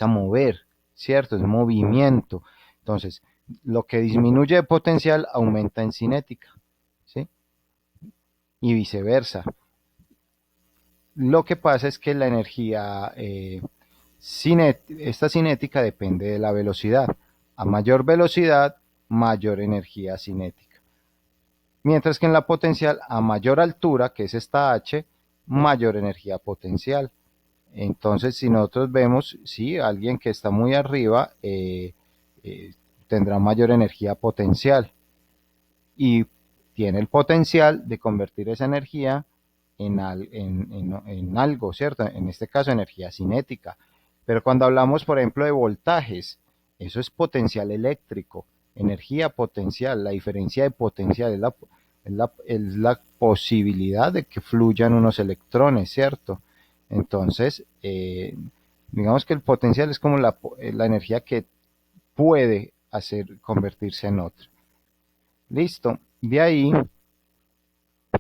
a mover, ¿cierto? Es movimiento. Entonces, lo que disminuye de potencial aumenta en cinética, ¿sí? Y viceversa. Lo que pasa es que la energía esta cinética depende de la velocidad. A mayor velocidad, mayor energía cinética. Mientras que en la potencial, a mayor altura, que es esta H, mayor energía potencial. Entonces, si nosotros vemos, sí, alguien que está muy arriba eh, tendrá mayor energía potencial y tiene el potencial de convertir esa energía en algo, ¿cierto? En este caso, energía cinética. Pero cuando hablamos, por ejemplo, de voltajes, eso es potencial eléctrico, energía potencial. La diferencia de potencial es la posibilidad de que fluyan unos electrones, ¿cierto? Entonces, digamos que el potencial es como la energía que puede hacer convertirse en otra. Listo. De ahí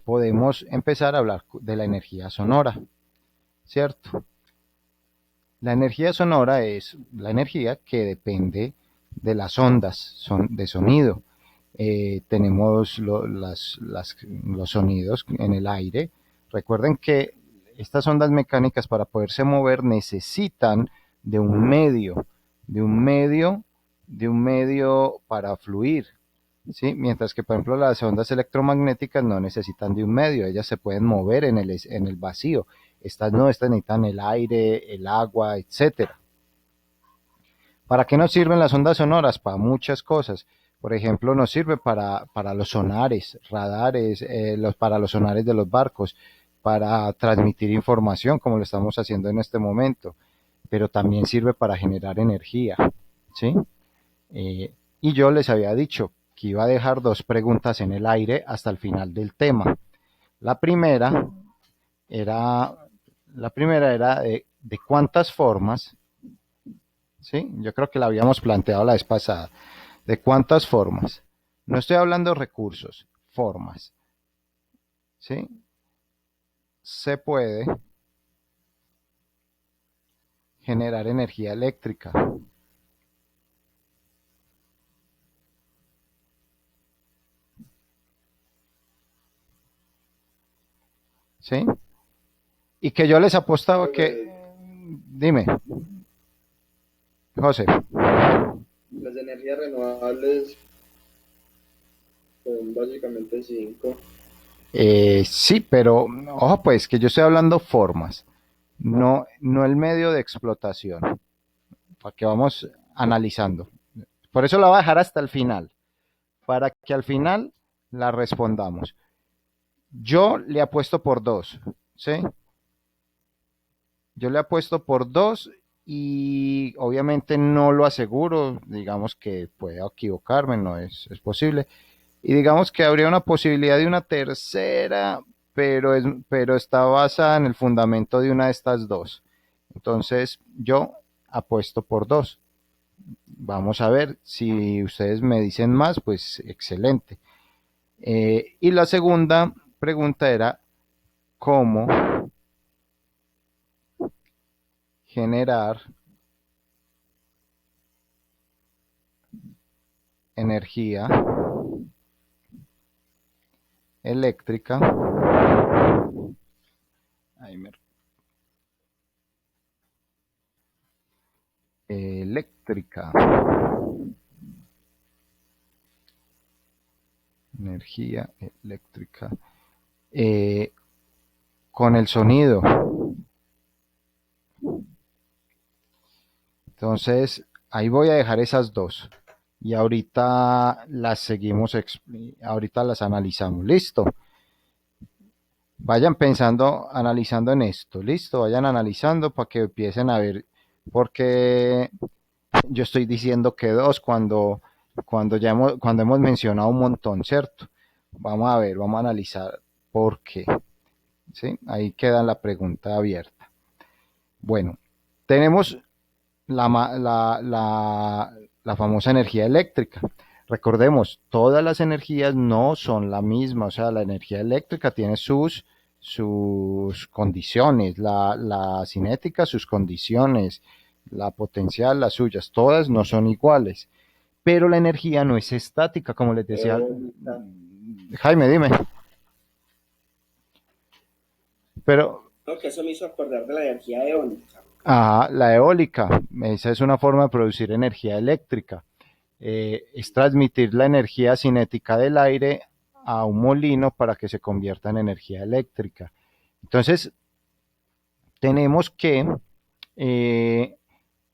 podemos empezar a hablar de la energía sonora, ¿cierto? La energía sonora es la energía que depende de las ondas de sonido. Tenemos los sonidos en el aire. Recuerden que estas ondas mecánicas para poderse mover necesitan de un medio, de un medio, de un medio para fluir. ¿Sí? Mientras que, por ejemplo, las ondas electromagnéticas no necesitan de un medio, ellas se pueden mover en el vacío. Estas no, estas necesitan el aire, el agua, etcétera. ¿Para qué nos sirven las ondas sonoras? Para muchas cosas. Por ejemplo, nos sirve para los sonares, radares, para los sonares de los barcos, para transmitir información, como lo estamos haciendo en este momento, pero también sirve para generar energía, ¿sí? Y yo les había dicho que iba a dejar dos preguntas en el aire hasta el final del tema. La primera era, la primera era de cuántas formas, ¿sí? Yo creo que la habíamos planteado la vez pasada. ¿De cuántas formas? No estoy hablando de recursos, formas, ¿sí? Se puede generar energía eléctrica, ¿sí? Y que yo les apostaba Pues que, dime, José. las energías renovables son básicamente cinco. Sí, pero ojo pues que yo estoy hablando formas, no el medio de explotación, para que vamos analizando. Por eso la voy a dejar hasta el final, para que al final la respondamos. Yo le apuesto por dos, ¿sí? Yo le apuesto por dos y obviamente no lo aseguro, digamos que puedo equivocarme, no es posible. Y digamos que habría una posibilidad de una tercera, pero está basada en el fundamento de una de estas dos. Entonces yo apuesto por dos. Vamos a ver si ustedes me dicen más, pues excelente. Y la segunda pregunta era cómo generar energía eléctrica. Ahí eléctrica. Energía eléctrica. Eh, con el sonido. Entonces, ahí voy a dejar esas dos. Y ahorita las seguimos, ahorita las analizamos. Listo. Vayan pensando, analizando en esto. Listo. Vayan analizando para que empiecen a ver por qué yo estoy diciendo que dos cuando hemos mencionado un montón, ¿cierto? Vamos a ver, vamos a analizar por qué. ¿Sí? Ahí queda la pregunta abierta. Bueno, tenemos la famosa energía eléctrica. Recordemos, todas las energías no son la misma, o sea, la energía eléctrica tiene sus condiciones, la cinética sus condiciones, la potencial, las suyas, todas no son iguales. Pero la energía no es estática, como les decía. Eólica. Jaime, dime. Pero No, que eso me hizo acordar de la energía eólica. la eólica, esa es una forma de producir energía eléctrica. Es transmitir la energía cinética del aire a un molino para que se convierta en energía eléctrica. Entonces, tenemos que eh,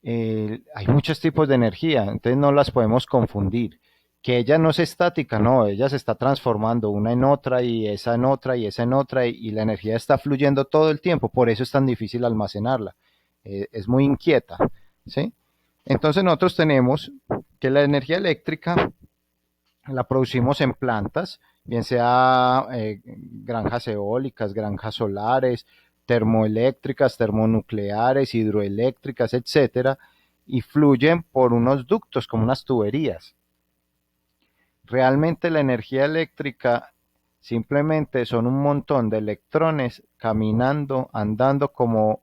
hay muchos tipos de energía, entonces no las podemos confundir. Que ella no es estática, no, ella se está transformando una en otra y esa en otra y esa en otra y la energía está fluyendo todo el tiempo, por eso es tan difícil almacenarla. Es muy inquieta, ¿sí? Entonces nosotros tenemos que la energía eléctrica la producimos en plantas, bien sea granjas eólicas, granjas solares, termoeléctricas, termonucleares, hidroeléctricas, etcétera, y fluyen por unos ductos como unas tuberías. Realmente la energía eléctrica simplemente son un montón de electrones caminando, andando como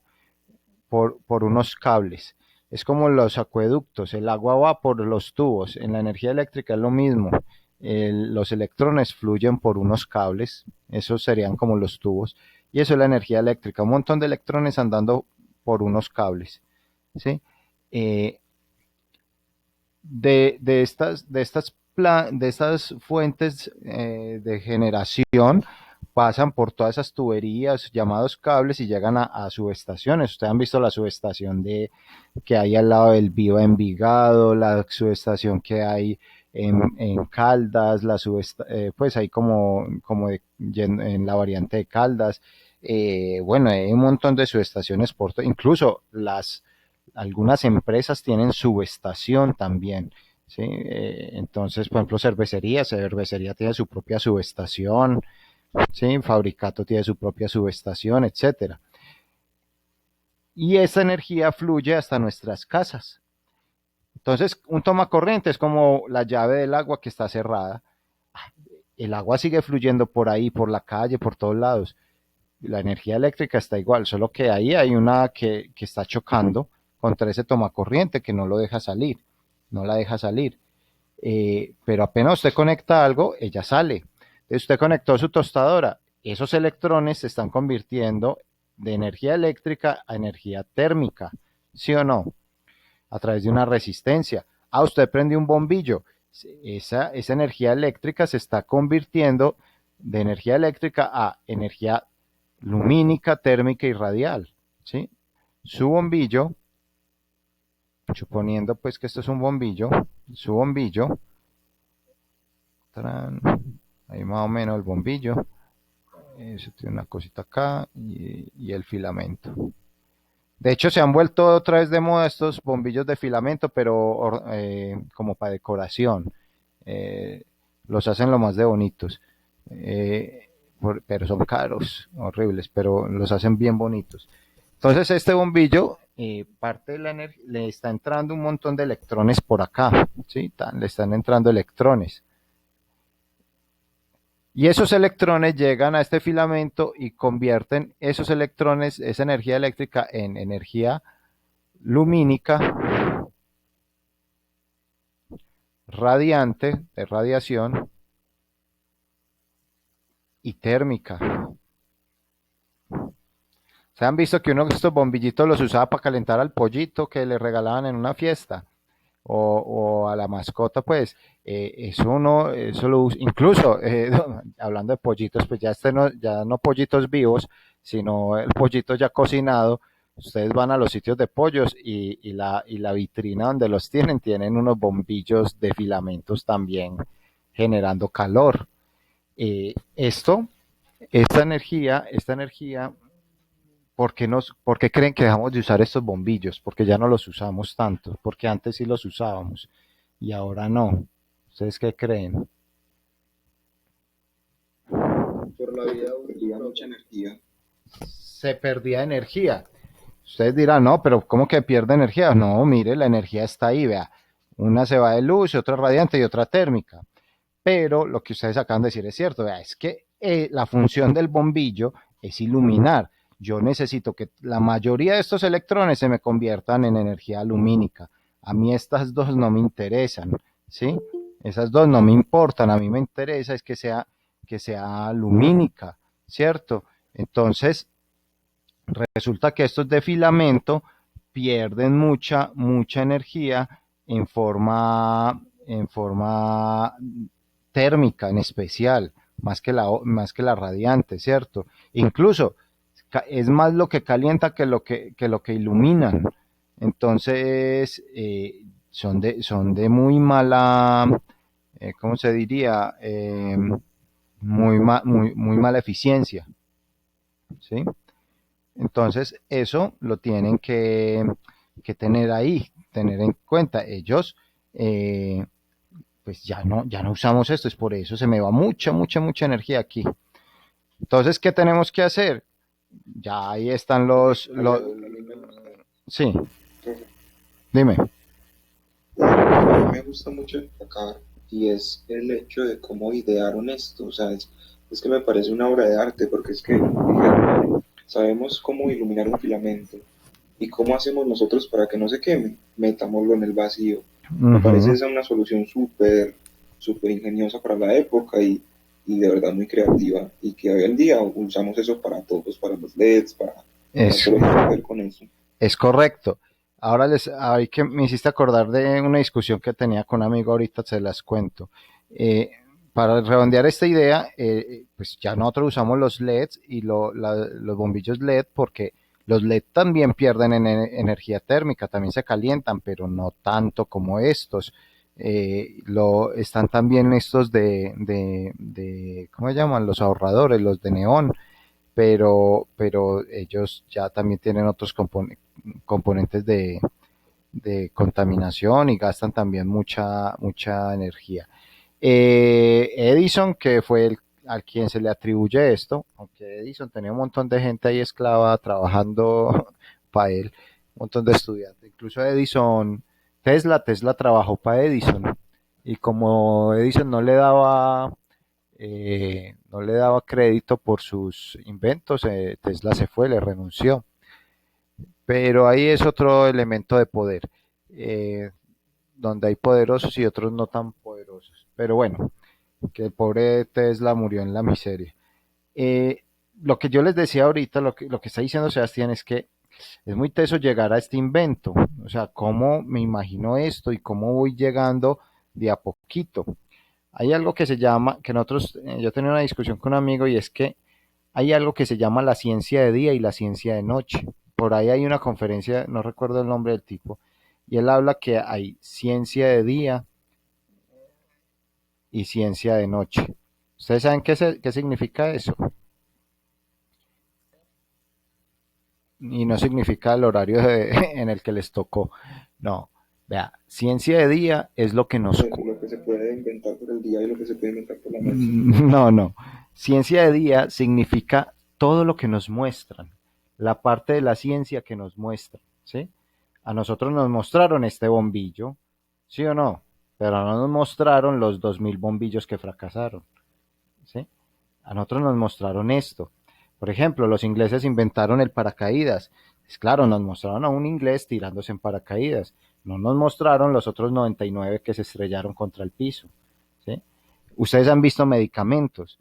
por unos cables. Es como los acueductos, el agua va por los tubos. En la energía eléctrica es lo mismo. Los electrones fluyen por unos cables, esos serían como los tubos, y eso es la energía eléctrica, un montón de electrones andando por unos cables, ¿sí? Eh, de estas fuentes de generación pasan por todas esas tuberías llamados cables y llegan a subestaciones. Ustedes han visto la subestación que hay al lado del Viva Envigado, la subestación que hay en Caldas, pues hay en la variante de Caldas. Bueno, hay un montón de subestaciones incluso algunas empresas tienen subestación también. ¿Sí? Entonces, por ejemplo, cervecería tiene su propia subestación, ¿sí? Fabricato tiene su propia subestación, etcétera. Y esa energía fluye hasta nuestras casas. Entonces, un tomacorriente es como la llave del agua que está cerrada. El agua sigue fluyendo por ahí, por la calle, por todos lados. La energía eléctrica está igual, solo que ahí hay una que está chocando contra ese tomacorriente que no lo deja salir, no la deja salir. Pero apenas usted conecta algo, ella sale. Entonces usted conectó su tostadora, esos electrones se están convirtiendo de energía eléctrica a energía térmica, ¿sí o no? A través de una resistencia. Usted prende un bombillo, esa energía eléctrica se está convirtiendo de energía eléctrica a energía lumínica, térmica y radial, ¿sí? Su bombillo, suponiendo pues que esto es un bombillo, su bombillo, ahí más o menos el bombillo, eso tiene una cosita acá y el filamento. De hecho, se han vuelto otra vez de moda estos bombillos de filamento, pero como para decoración. Los hacen lo más de bonitos. Pero son caros, horribles, pero los hacen bien bonitos. Entonces, este bombillo, parte de la energía, le está entrando un montón de electrones por acá, ¿sí? Le están entrando electrones. Y esos electrones llegan a este filamento y convierten esos electrones, esa energía eléctrica, en energía lumínica, radiante, de radiación, y térmica. ¿Se han visto que uno de estos bombillitos los usaba para calentar al pollito que le regalaban en una fiesta? O a la mascota, pues, eso lo usa, incluso, hablando de pollitos, pues ya no pollitos vivos, sino el pollito ya cocinado. Ustedes van a los sitios de pollos y la vitrina donde los tienen unos bombillos de filamentos también generando calor. Esto, esta energía, ¿por qué creen que dejamos de usar estos bombillos? Porque ya no los usamos tanto, porque antes sí los usábamos y ahora no. ¿Ustedes qué creen? Por la vida Perdía útil. mucha energía. Se perdía energía. Ustedes dirán, no, pero ¿cómo que pierde energía? No, mire, la energía está ahí, vea. Una se va de luz, otra radiante y otra térmica. Pero lo que ustedes acaban de decir es cierto, vea, es que la función del bombillo es iluminar. yo necesito que la mayoría de estos electrones se me conviertan en energía lumínica. A mí estas dos no me interesan, ¿sí? Esas dos no me importan, a mí me interesa es que sea lumínica, ¿cierto? Entonces, resulta que estos de filamento pierden mucha energía en forma térmica en especial, más que la radiante, ¿cierto? Incluso es más lo que calienta que lo que iluminan. Entonces, son de muy mala, ¿cómo se diría? Muy mala eficiencia, ¿sí? Entonces, eso lo tienen que tener ahí, tener en cuenta. Ellos, pues ya no usamos esto, es por eso se me va mucha energía aquí. Entonces, ¿qué tenemos que hacer? Ya ahí están A mí me gusta, sí, profe, dime. a mí me gusta mucho destacar y es el hecho de cómo idearon esto. O sea, es que me parece una obra de arte porque es que dijeron, vale, sabemos cómo iluminar un filamento y cómo hacemos nosotros para que no se queme. Metámoslo en el vacío. Me parece Ujú. esa una solución súper ingeniosa para la época y de verdad muy creativa. Y que hoy en día usamos eso para todos, para los LEDs, para Es, todo lo que tenga que ver con eso. es correcto. Ahí que me hiciste acordar de una discusión que tenía con un amigo, ahorita se las cuento. Eh, para redondear esta idea, pues ya nosotros usamos los LEDs y los bombillos LED porque los LED también pierden energía térmica, también se calientan, pero no tanto como estos. Están también estos ¿cómo se llaman? Los ahorradores, los de neón, pero ellos ya también tienen otros componentes de contaminación y gastan también mucha energía. Edison, que fue al quien se le atribuye esto, aunque Edison tenía un montón de gente ahí esclava trabajando para él, un montón de estudiantes, incluso Tesla trabajó para Edison, y como Edison no le daba crédito por sus inventos, Tesla se fue, le renunció. Pero ahí es otro elemento de poder, eh, donde hay poderosos y otros no tan poderosos. Pero bueno, que el pobre Tesla murió en la miseria. Eh, lo que yo les decía ahorita, lo que está diciendo Sebastián es que es muy teso llegar a este invento. O sea, cómo me imagino esto y cómo voy llegando de a poquito. Hay algo que se llama, que nosotros, yo tenía una discusión con un amigo y es que hay algo que se llama la ciencia de día y la ciencia de noche. Por ahí hay una conferencia, no recuerdo el nombre del tipo, y él habla que hay ciencia de día y ciencia de noche. ¿Ustedes saben qué significa eso? Y no significa el horario en el que les tocó. No, vea, ciencia de día es lo que nos... Lo que se puede inventar por el día y lo que se puede inventar por la noche. No. Ciencia de día significa todo lo que nos muestran, la parte de la ciencia que nos muestra, ¿sí? A nosotros nos mostraron este bombillo, ¿sí o no? Pero no nos mostraron los 2000 bombillos que fracasaron, ¿sí? A nosotros nos mostraron esto. Por ejemplo, los ingleses inventaron el paracaídas. Pues claro, nos mostraron a un inglés tirándose en paracaídas. No nos mostraron los otros 99 que se estrellaron contra el piso, ¿sí? Ustedes han visto medicamentos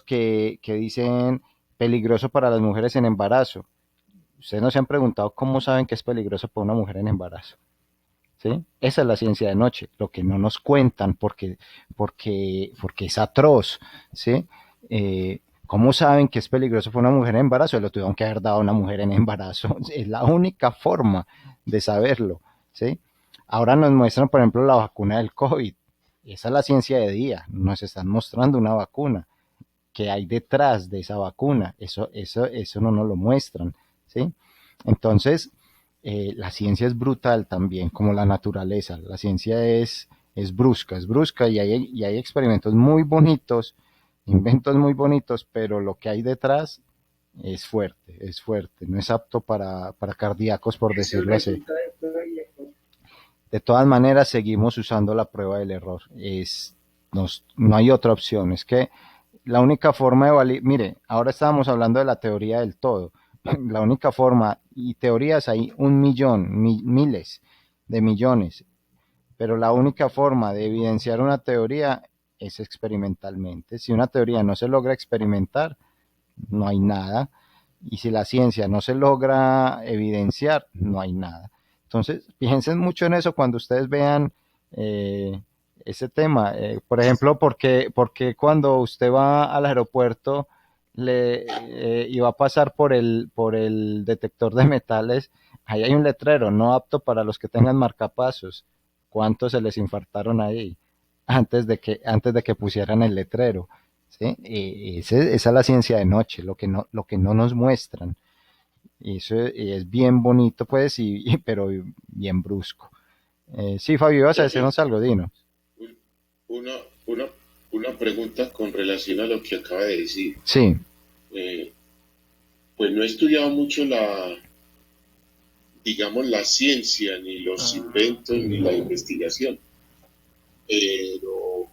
que dicen peligroso para las mujeres en embarazo. Ustedes no se han preguntado cómo saben que es peligroso para una mujer en embarazo, ¿sí? Esa es la ciencia de noche, lo que no nos cuentan porque es atroz, ¿sí? ¿Cómo saben que es peligroso para una mujer en embarazo? Lo tuvieron que haber dado a una mujer en embarazo. Es la única forma de saberlo, ¿sí? Ahora nos muestran, por ejemplo, la vacuna del COVID. Esa es la ciencia de día. Nos están mostrando una vacuna. ¿Qué hay detrás de esa vacuna? Eso no nos lo muestran, ¿sí? Entonces, la ciencia es brutal también, como la naturaleza. La ciencia es brusca y hay experimentos muy bonitos, inventos muy bonitos, pero lo que hay detrás es fuerte, no es apto para cardíacos, por Eso decirlo así. resulta de prueba y error. De todas maneras, seguimos usando la prueba del error. No hay otra opción. Es que La única forma de validar, mire, ahora estábamos hablando de la teoría del todo. La única forma, y teorías hay un millón, miles de millones, pero la única forma de evidenciar una teoría es experimentalmente. Si una teoría no se logra experimentar, no hay nada. Y si la ciencia no se logra evidenciar, no hay nada. Entonces, piensen mucho en eso cuando ustedes vean eh, ese tema. Por ejemplo, porque cuando usted va al aeropuerto y va a pasar por el detector de metales, ahí hay un letrero, no apto para los que tengan marcapasos. ¿Cuántos se les infartaron ahí antes de que pusieran el letrero? ¿Sí? Esa es la ciencia de noche, lo que no nos muestran. Y eso es bien bonito, pues, pero bien brusco. Sí, Fabio, ibas a Profe, decirnos algo, Dino. un- una, una, una pregunta con relación a lo que acaba de decir. Sí, Eh, pues no he estudiado mucho digamos, la ciencia, ni los inventos, ni la investigación, pero,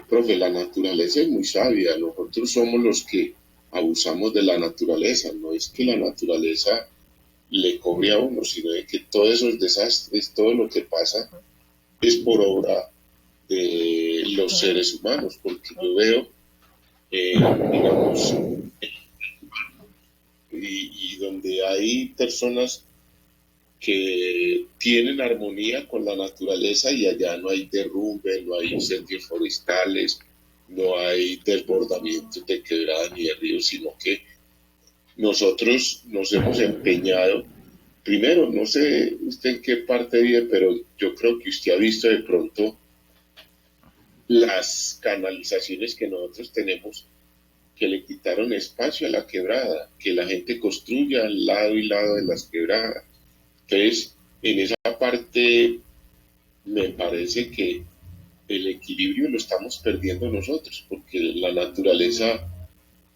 profe, la naturaleza es muy sabia. Nosotros somos los que abusamos de la naturaleza. No es que la naturaleza le cobre a uno, sino de que todos esos desastres, todo lo que pasa, es por obra de los seres humanos, porque yo veo, digamos, y donde hay personas que tienen armonía con la naturaleza y allá no hay derrumbe, no hay incendios forestales, no hay desbordamientos de quebradas ni de ríos, sino que nosotros nos hemos empeñado, primero, no sé usted en qué parte vive, pero yo creo que usted ha visto de pronto las canalizaciones que nosotros tenemos que le quitaron espacio a la quebrada, que la gente construya al lado y lado de las quebradas. Entonces, en esa parte me parece que el equilibrio lo estamos perdiendo nosotros, porque la naturaleza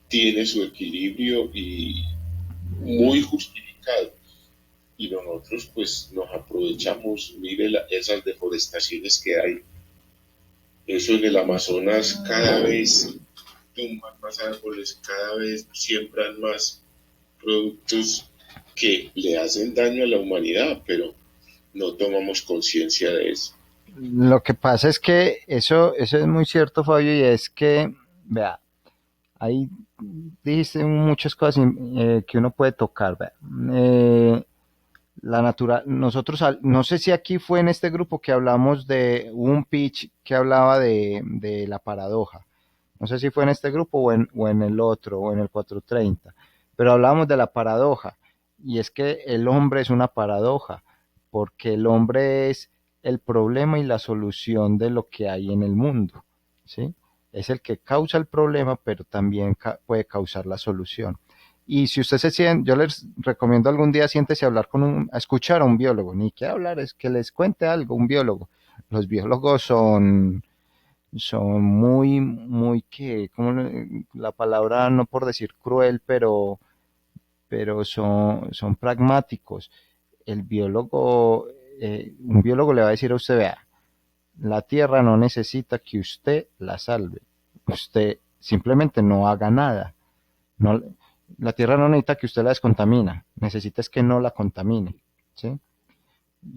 tiene su equilibrio y muy justificado. Y nosotros pues nos aprovechamos, mire esas deforestaciones que hay. Eso en el Amazonas cada vez tumban más árboles, cada vez siembran más productos que le hacen daño a la humanidad, pero no tomamos conciencia de eso. lo que pasa es que eso es muy cierto, Fabio, y es que, vea, ahí dijiste muchas cosas que uno puede tocar, vea. La natural, nosotros, no sé si aquí fue en este grupo que hablamos de un pitch que hablaba de la paradoja. No sé si fue en este grupo o en el otro, o en el 430, pero hablábamos de la paradoja. Y es que el hombre es una paradoja, porque el hombre es el problema y la solución de lo que hay en el mundo, ¿sí? Es el que causa el problema, pero también puede causar la solución. Y si usted se siente, yo les recomiendo algún día siéntese a hablar a escuchar a un biólogo, ni que hablar, es que les cuente algo, un biólogo. Los biólogos son muy que, como la palabra no por decir cruel, pero son pragmáticos. El biólogo, un biólogo le va a decir a usted, vea, la tierra no necesita que usted la salve, usted simplemente no haga nada. No, la tierra no necesita que usted la descontamina, necesita es que no la contamine, ¿sí?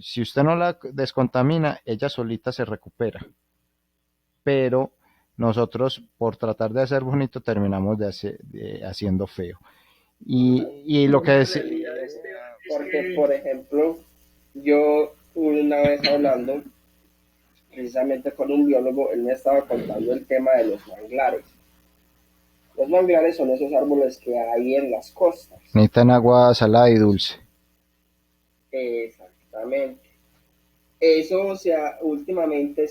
Si usted no la descontamina, ella solita se recupera, pero nosotros por tratar de hacer bonito terminamos haciendo feo. Y lo que decía, Porque, por ejemplo, yo una vez hablando precisamente con un biólogo, él me estaba contando el tema de los manglares. Los manglares son esos árboles que hay en las costas. necesitan agua salada y dulce. Exactamente. Eso, o sea, últimamente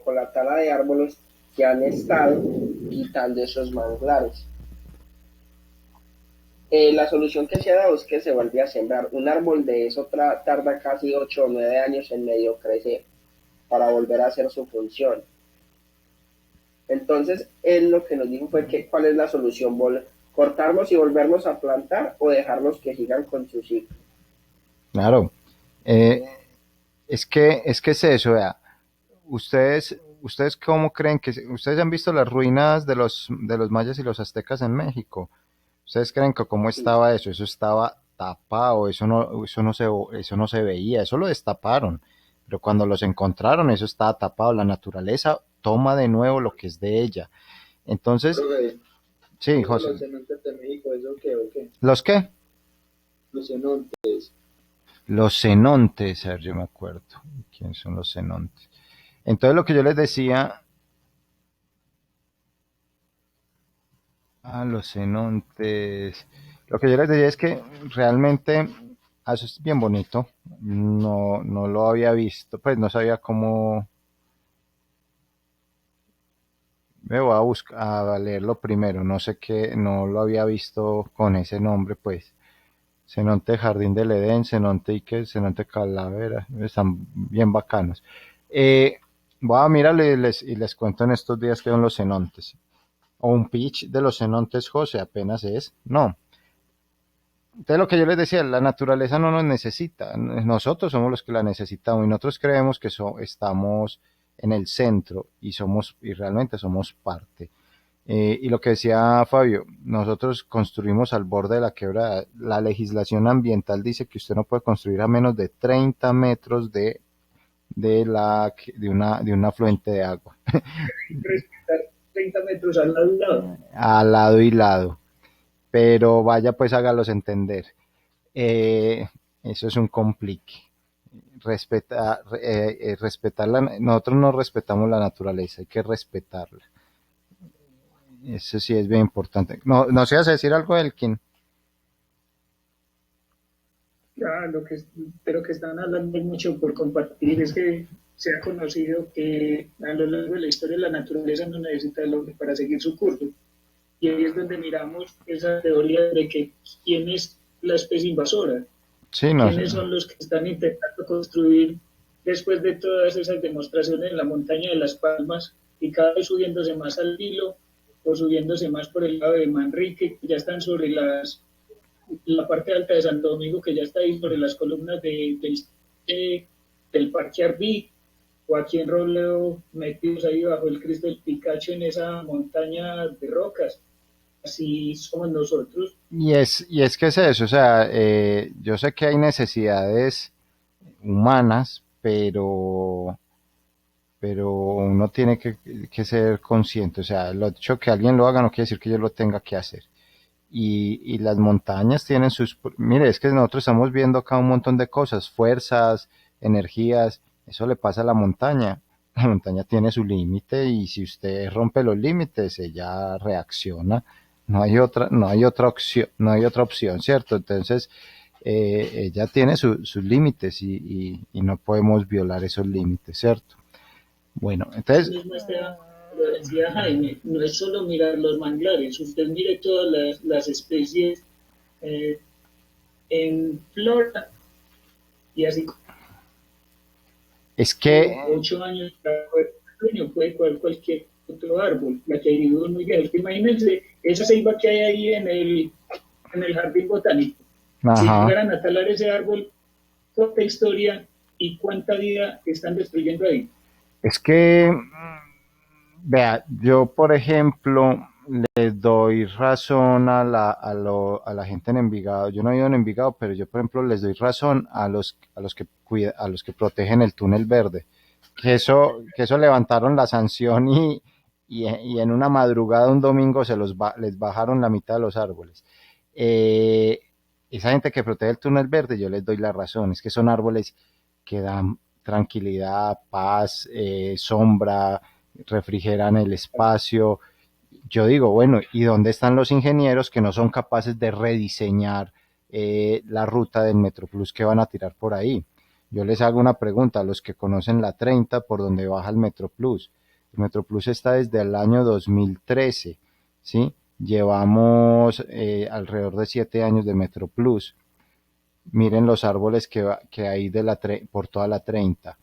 con la tala de árboles se han estado quitando esos manglares. La solución que se ha dado es que se vuelve a sembrar. Un árbol de eso tarda casi 8 o 9 años en medio crecer para volver a hacer su función. Entonces, él lo que nos dijo fue que cuál es la solución, cortarlos y volverlos a plantar o dejarlos que sigan con su ciclo. Claro. Es que es eso, vea. Ustedes, ¿ustedes cómo creen que, ustedes han visto las ruinas de los mayas y los aztecas en México? ¿Ustedes creen que cómo Sí, estaba eso? Eso estaba tapado, eso no se veía, eso lo destaparon. Pero cuando los encontraron, eso estaba tapado. La naturaleza toma de nuevo lo que es de ella. Entonces, Profe, sí, eso de José. los cenotes de México, ¿eso qué o qué? ¿Los qué? Los cenotes. Los cenotes, a ver, yo me acuerdo. ¿Quiénes son los cenotes? Entonces, lo que yo les decía, los cenotes. Lo que yo les decía es que realmente eso es bien bonito. No, no lo había visto, pues no sabía cómo. Me voy a buscar a leerlo primero. No sé qué, no lo había visto con ese nombre, pues. Cenote Jardín del Edén, Cenote Ique, Cenote Calavera. Están bien bacanos. Eh, Voy a mirarle y les cuento en estos días que son los cenotes. O un pitch de los cenotes, José, apenas es. No. Entonces lo que yo les decía, la naturaleza no nos necesita, nosotros somos los que la necesitamos y nosotros creemos que estamos en el centro y realmente somos parte. Y lo que decía Fabio, nosotros construimos al borde de la quebrada. La legislación ambiental dice que usted no puede construir a menos de 30 metros de un afluente de agua, Respetar 30 metros al lado. al lado y lado. Pero vaya, pues hágalos entender. Eh, Eso es un complique. Nosotros no respetamos la naturaleza, hay que respetarla. Eso sí es bien importante. No, no seas a decir algo, Elkin. Ya, pero que están hablando mucho por compartir es que se ha conocido que a lo largo de la historia la naturaleza no necesita del hombre para seguir su curso. Y ahí es donde miramos esa teoría de que quién es la especie invasora, Sí, no sé. quiénes son los que están intentando construir después de todas esas demostraciones en la montaña de Las Palmas y cada vez subiéndose más al hilo o subiéndose más por el lado de Manrique, que ya están sobre la parte alta de Santo Domingo, que ya está ahí sobre las columnas del Parque Arví, o aquí en Robledo metidos ahí bajo el Cristo del Picacho en esa montaña de rocas. Así somos nosotros. Y es que es eso, o sea, yo sé que hay necesidades humanas, pero uno tiene que ser consciente, o sea, el hecho que alguien lo haga no quiere decir que yo lo tenga que hacer. Y las montañas tienen mire, es que nosotros estamos viendo acá un montón de cosas, fuerzas, energías, eso le pasa a la montaña. La montaña tiene su límite y si usted rompe los límites, ella reacciona. No hay otra opción, ¿cierto? Entonces, ella tiene sus límites y no podemos violar esos límites, ¿cierto? Bueno, entonces, Mismo lo decía Jaime, no es solo mirar los manglares, usted mire todas las especies eh, en flora y así es como que 8 años puede coger cualquier otro árbol, la que hay muy bien. Imagínense esa ceiba que hay ahí en el jardín botánico. Si ajá. llegaran a talar ese árbol, cuánta historia y cuánta vida están destruyendo ahí. Es que, vea, yo por ejemplo les doy razón a la gente en Envigado. Yo no he ido en Envigado, pero yo por ejemplo les doy razón a los que protegen el túnel verde. Que eso levantaron la sanción y en una madrugada un domingo les bajaron la mitad de los árboles. Eh, Esa gente que protege el túnel verde, yo les doy la razón. Es que son árboles que dan tranquilidad, paz, sombra, refrigeran el espacio. Yo digo, bueno, ¿y dónde están los ingenieros que no son capaces de rediseñar la ruta del Metroplús que van a tirar por ahí? Yo les hago una pregunta a los que conocen la 30 por donde baja el Metroplús. El Metroplús está desde el año 2013, ¿sí? Llevamos alrededor de 7 años de Metroplús. Miren los árboles que hay por toda la 30.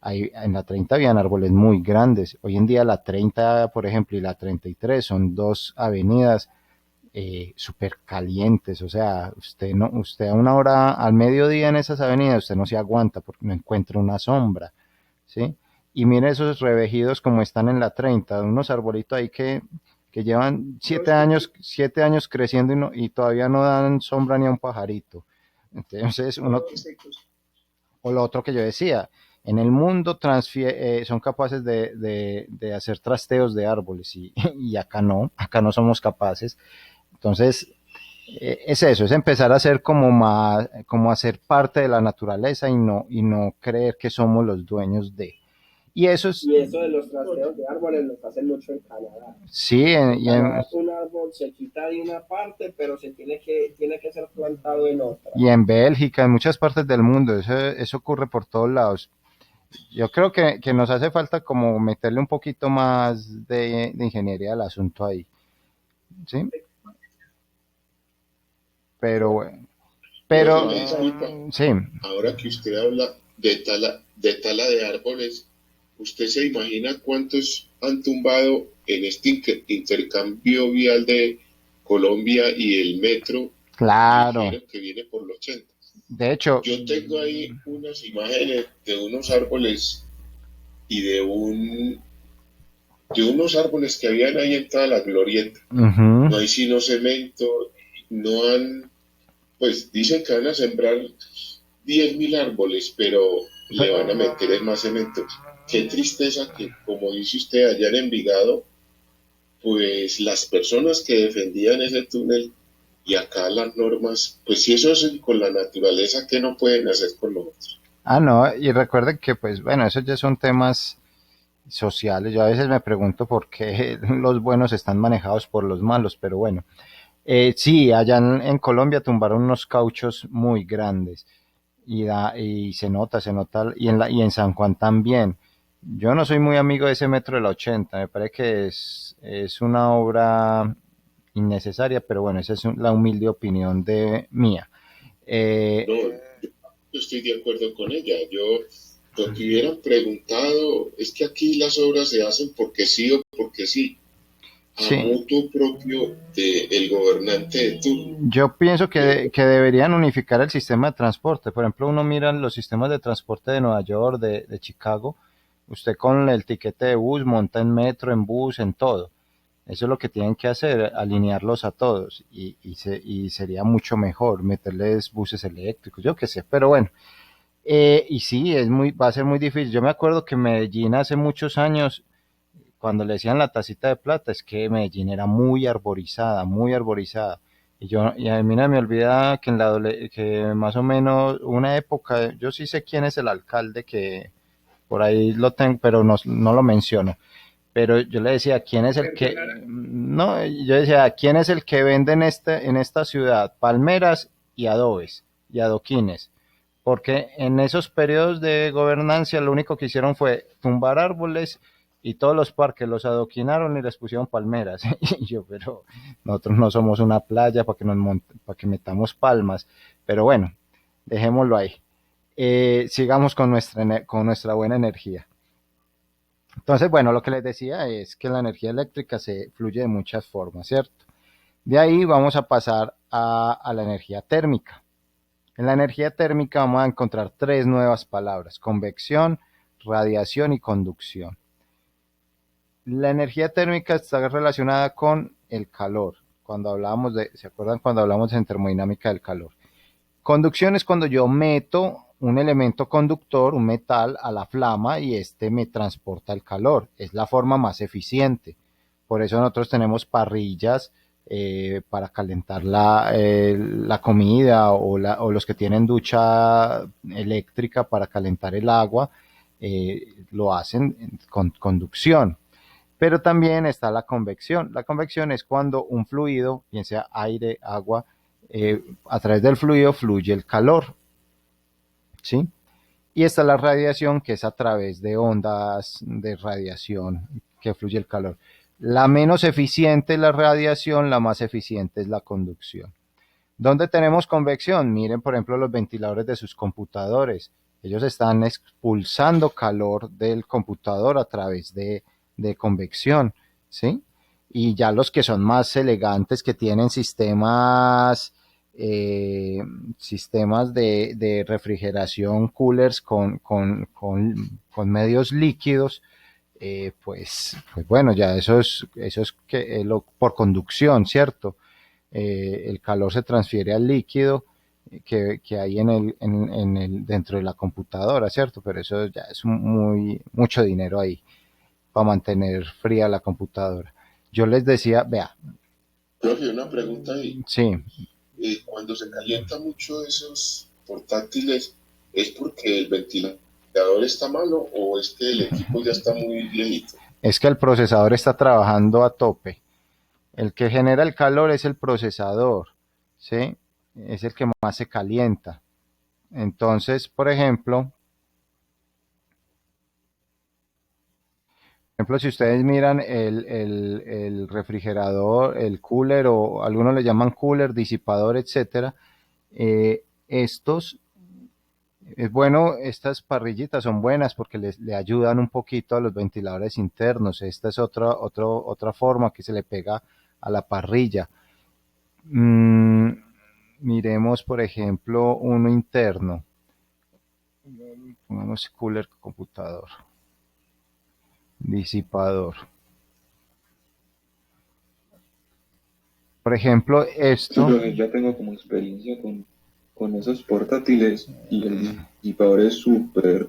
En la 30 habían árboles muy grandes. Hoy en día la 30, por ejemplo, y la 33 son dos avenidas súper calientes. O sea, usted a una hora al mediodía en esas avenidas, usted no se aguanta porque no encuentra una sombra, ¿sí? y mire esos revejidos como están en la 30, unos arbolitos ahí que llevan No, es que 7 años creciendo y todavía no dan sombra ni a un pajarito. Entonces, todos secos. o lo otro que yo decía, en el mundo son capaces de hacer trasteos de árboles y acá no somos capaces. Entonces, es eso, es empezar a ser como más, como a ser parte de la naturaleza y no creer que somos los dueños de. Y eso es, Y eso de los trasteos de árboles los hacen mucho en Canadá. sí, En Canadá un árbol se quita de una parte, pero tiene que ser plantado en otra. y en Bélgica, en muchas partes del mundo, eso ocurre por todos lados. Yo creo que nos hace falta como meterle un poquito más de ingeniería al asunto ahí, ¿sí? Pero bueno, Profe, pero me disculpa, sí, ahora que usted habla de tala de árboles, ¿usted se imagina cuántos han tumbado en este intercambio vial de Colombia y el metro claro. ligero que viene por los 80? De hecho, Yo tengo ahí unas imágenes de unos árboles y de unos árboles que habían ahí en toda la glorieta. ujú, No hay sino cemento, no han, pues dicen que van a sembrar 10.000 árboles, pero le van a meter es más cemento. Qué tristeza que, como dice usted, allá en Envigado, pues las personas que defendían ese túnel y acá las normas, pues si eso hacen con la naturaleza, ¿qué no pueden hacer con nosotros? no, y recuerden que pues bueno, esos ya son temas sociales. Yo a veces me pregunto por qué los buenos están manejados por los malos, pero bueno. Sí, allá en Colombia tumbaron unos cauchos muy grandes y se nota, y en San Juan también. Yo no soy muy amigo de ese metro de la 80, me parece que es una obra innecesaria, pero bueno, esa es la humilde opinión de mía. Eh, No, yo estoy de acuerdo con ella. Lo que hubieran preguntado es que aquí las obras se hacen porque sí o porque sí, a sí, mutuo propio del gobernante de turno. yo pienso Eh, que deberían unificar el sistema de transporte. Por ejemplo, uno mira los sistemas de transporte de Nueva York, de Chicago, usted con el tiquete de bus monta en metro, en bus, en todo. Eso es lo que tienen que hacer, alinearlos a todos y sería mucho mejor meterles buses eléctricos, yo qué sé, pero bueno. Y sí, va a ser muy difícil. Yo me acuerdo que Medellín hace muchos años, cuando le decían la tacita de plata, es que Medellín era muy arborizada, muy arborizada. Y a mí no me olvida que que más o menos una época, yo sí sé quién es el alcalde, que por ahí lo tengo, pero no lo menciono. Pero yo le decía, ¿quién es el que, Perdona, no, yo decía, ¿quién es el que vende en esta ciudad palmeras y adobes y adoquines? Porque en esos periodos de gobernancia lo único que hicieron fue tumbar árboles y todos los parques los adoquinaron y les pusieron palmeras. Y yo, pero nosotros no somos una playa para que metamos palmas. Pero bueno, dejémoslo ahí. Sigamos con nuestra buena energía. Entonces, bueno, lo que les decía es que la energía eléctrica se fluye de muchas formas, ¿cierto? De ahí vamos a pasar a la energía térmica. En la energía térmica vamos a encontrar tres nuevas palabras: convección, radiación y conducción. La energía térmica está relacionada con el calor. ¿Se acuerdan cuando hablamos en termodinámica del calor? Conducción es cuando yo meto un elemento conductor, un metal, a la flama y este me transporta el calor. Es la forma más eficiente. Por eso nosotros tenemos parrillas para calentar la comida o los que tienen ducha eléctrica para calentar el agua, lo hacen con conducción. Pero también está la convección. La convección es cuando un fluido, bien sea aire, agua, a través del fluido fluye el calor, ¿sí? Y está la radiación, que es a través de ondas de radiación que fluye el calor. La menos eficiente es la radiación, la más eficiente es la conducción. ¿Dónde tenemos convección? Miren, por ejemplo, los ventiladores de sus computadores. Ellos están expulsando calor del computador a través de convección, ¿sí? Y ya los que son más elegantes, que tienen sistemas eh, sistemas de refrigeración, coolers con medios líquidos, pues bueno, ya eso es por conducción, ¿cierto? El calor se transfiere al líquido que hay dentro de la computadora, ¿cierto? Pero eso ya es mucho dinero ahí para mantener fría la computadora. Yo les decía, vea, Profe, una pregunta ahí. sí, Cuando se calienta mucho esos portátiles, ¿es porque el ventilador está malo o es que el equipo ya está muy viejito? es que el procesador está trabajando a tope. El que genera el calor es el procesador, ¿sí? Es el que más se calienta. Entonces, por ejemplo, si ustedes miran el refrigerador, el cooler, o algunos le llaman cooler, disipador, etcétera, estos, es bueno, estas parrillitas son buenas porque le ayudan un poquito a los ventiladores internos. Esta es otra forma que se le pega a la parrilla. Mm, miremos, por ejemplo, uno interno. Pongamos cooler computador, disipador. Por ejemplo, Sí, esto, profe, ya tengo como experiencia con esos portátiles y el disipador es súper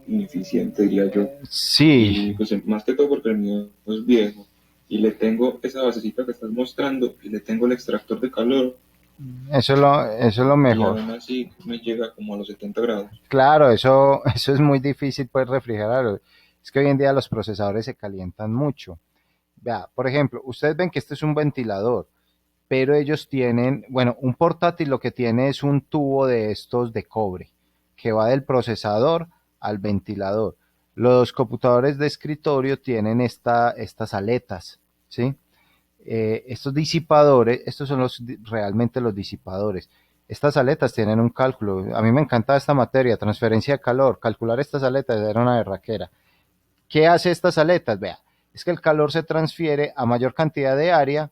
ineficiente, diría yo. Y sí, pues más que todo porque el mío es viejo. Y le tengo esa basecita que estás mostrando y le tengo el extractor de calor eso es lo y mejor. aún así me llega como a los 70 grados. Claro, eso es muy difícil pues refrigerar. Es que hoy en día los procesadores se calientan mucho. Vea, por ejemplo, ustedes ven que este es un ventilador, pero ellos tienen, bueno, un portátil lo que tiene es un tubo de estos de cobre que va del procesador al ventilador. Los computadores de escritorio tienen estas aletas, ¿sí? Estos disipadores, estos son realmente los disipadores. Estas aletas tienen un cálculo. A mí me encanta esta materia, transferencia de calor. Calcular estas aletas era una berraquera. ¿Qué hace estas aletas? Vea, es que el calor se transfiere a mayor cantidad de área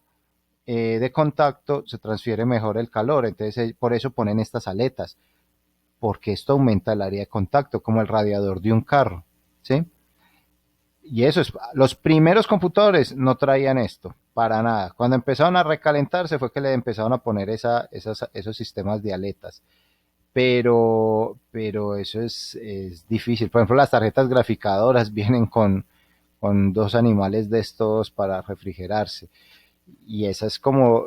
de contacto, se transfiere mejor el calor. Entonces, por eso ponen estas aletas, porque esto aumenta el área de contacto, como el radiador de un carro, ¿sí? Y eso es, los primeros computadores no traían esto, para nada. Cuando empezaron a recalentarse fue que le empezaron a poner esos sistemas de aletas. Pero eso es difícil. Por ejemplo, las tarjetas graficadoras vienen con dos animales de estos para refrigerarse. Y esa es como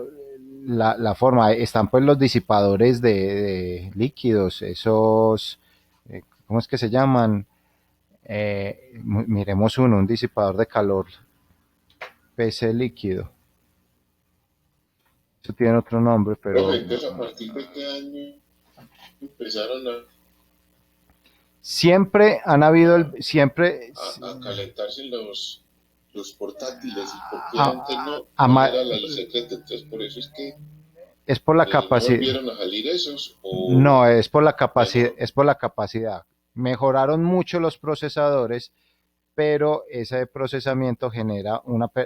la forma. Están pues los disipadores de líquidos, ¿cómo es que se llaman? Miremos un disipador de calor, PC líquido. Eso tiene otro nombre, Profe, pero entonces a partir de qué año empezaron siempre han habido, siempre, a calentarse los portátiles y por qué antes a- no, a cuál ma- era el secreto. Entonces por eso es que es por la no capacidad, volvieron a salir esos o no, es por la ya capacidad, no. es por la capacidad. Mejoraron mucho los procesadores, pero ese procesamiento genera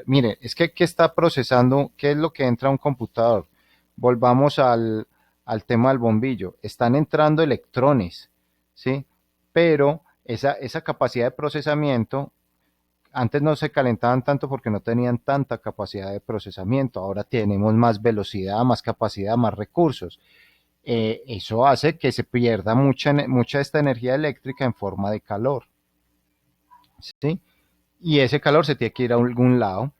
mire, es que ¿qué está procesando? ¿Qué es lo que entra a un computador? Volvamos al tema del bombillo. Están entrando electrones, ¿sí? Pero esa capacidad de procesamiento, antes no se calentaban tanto porque no tenían tanta capacidad de procesamiento. Ahora tenemos más velocidad, más capacidad, más recursos. Eso hace que se pierda mucha de esta energía eléctrica en forma de calor, ¿sí? Y ese calor se tiene que ir a algún lado.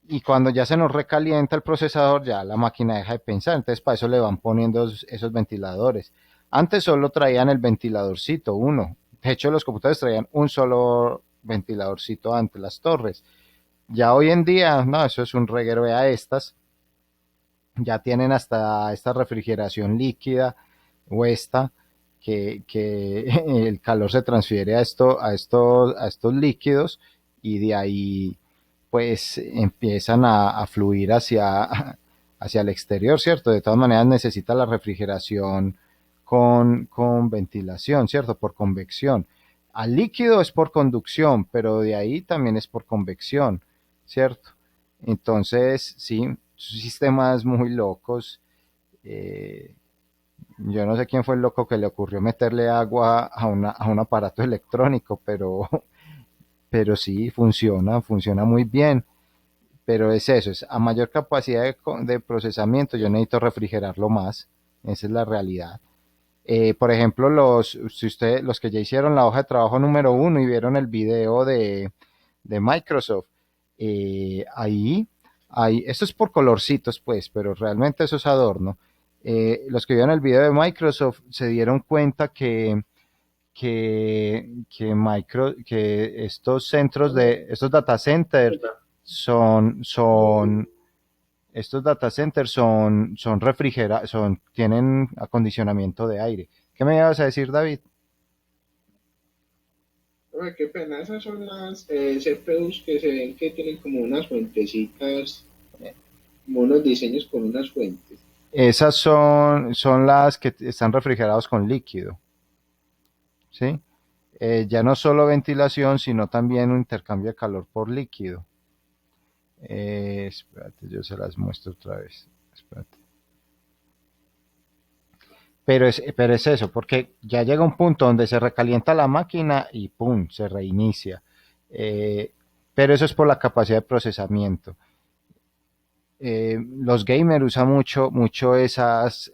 Y cuando ya se nos recalienta el procesador, ya la máquina deja de pensar. Entonces, para eso le van poniendo esos ventiladores. Antes solo traían el ventiladorcito, uno. De hecho, los computadores traían un solo ventiladorcito ante las torres. Ya hoy en día, no, eso es un reguero. A estas ya tienen hasta esta refrigeración líquida o que el calor se transfiere a estos líquidos y de ahí pues empiezan a fluir hacia el exterior, ¿cierto? De todas maneras necesita la refrigeración con ventilación, ¿cierto? Por convección. Al líquido es por conducción, pero de ahí también es por convección, ¿cierto? Entonces, sí, sistemas muy locos. Eh, yo no sé quién fue el loco que le ocurrió meterle agua a un aparato electrónico, pero sí funciona muy bien. Pero es eso, es a mayor capacidad de procesamiento, yo necesito refrigerarlo más. Esa es la realidad. Por ejemplo, si usted, los que ya hicieron la hoja de trabajo número uno y vieron el video de Microsoft, ahí, esto es por colorcitos, pues, pero realmente eso es adorno. Los que vieron el video de Microsoft se dieron cuenta que estos centros estos data centers son estos data centers son refrigerados, tienen acondicionamiento de aire. ¿Qué me ibas a decir, David? Ay, qué pena, esas son las CPUs que se ven que tienen como unas fuentecitas, como unos diseños con unas fuentes. Esas son las que están refrigerados con líquido, ¿sí? Ya no solo ventilación, sino también un intercambio de calor por líquido. Espérate, yo se las muestro otra vez. Espérate. Pero es eso, porque ya llega un punto donde se recalienta la máquina y ¡pum! Se reinicia. Eh, pero eso es por la capacidad de procesamiento. Los gamers usan mucho esas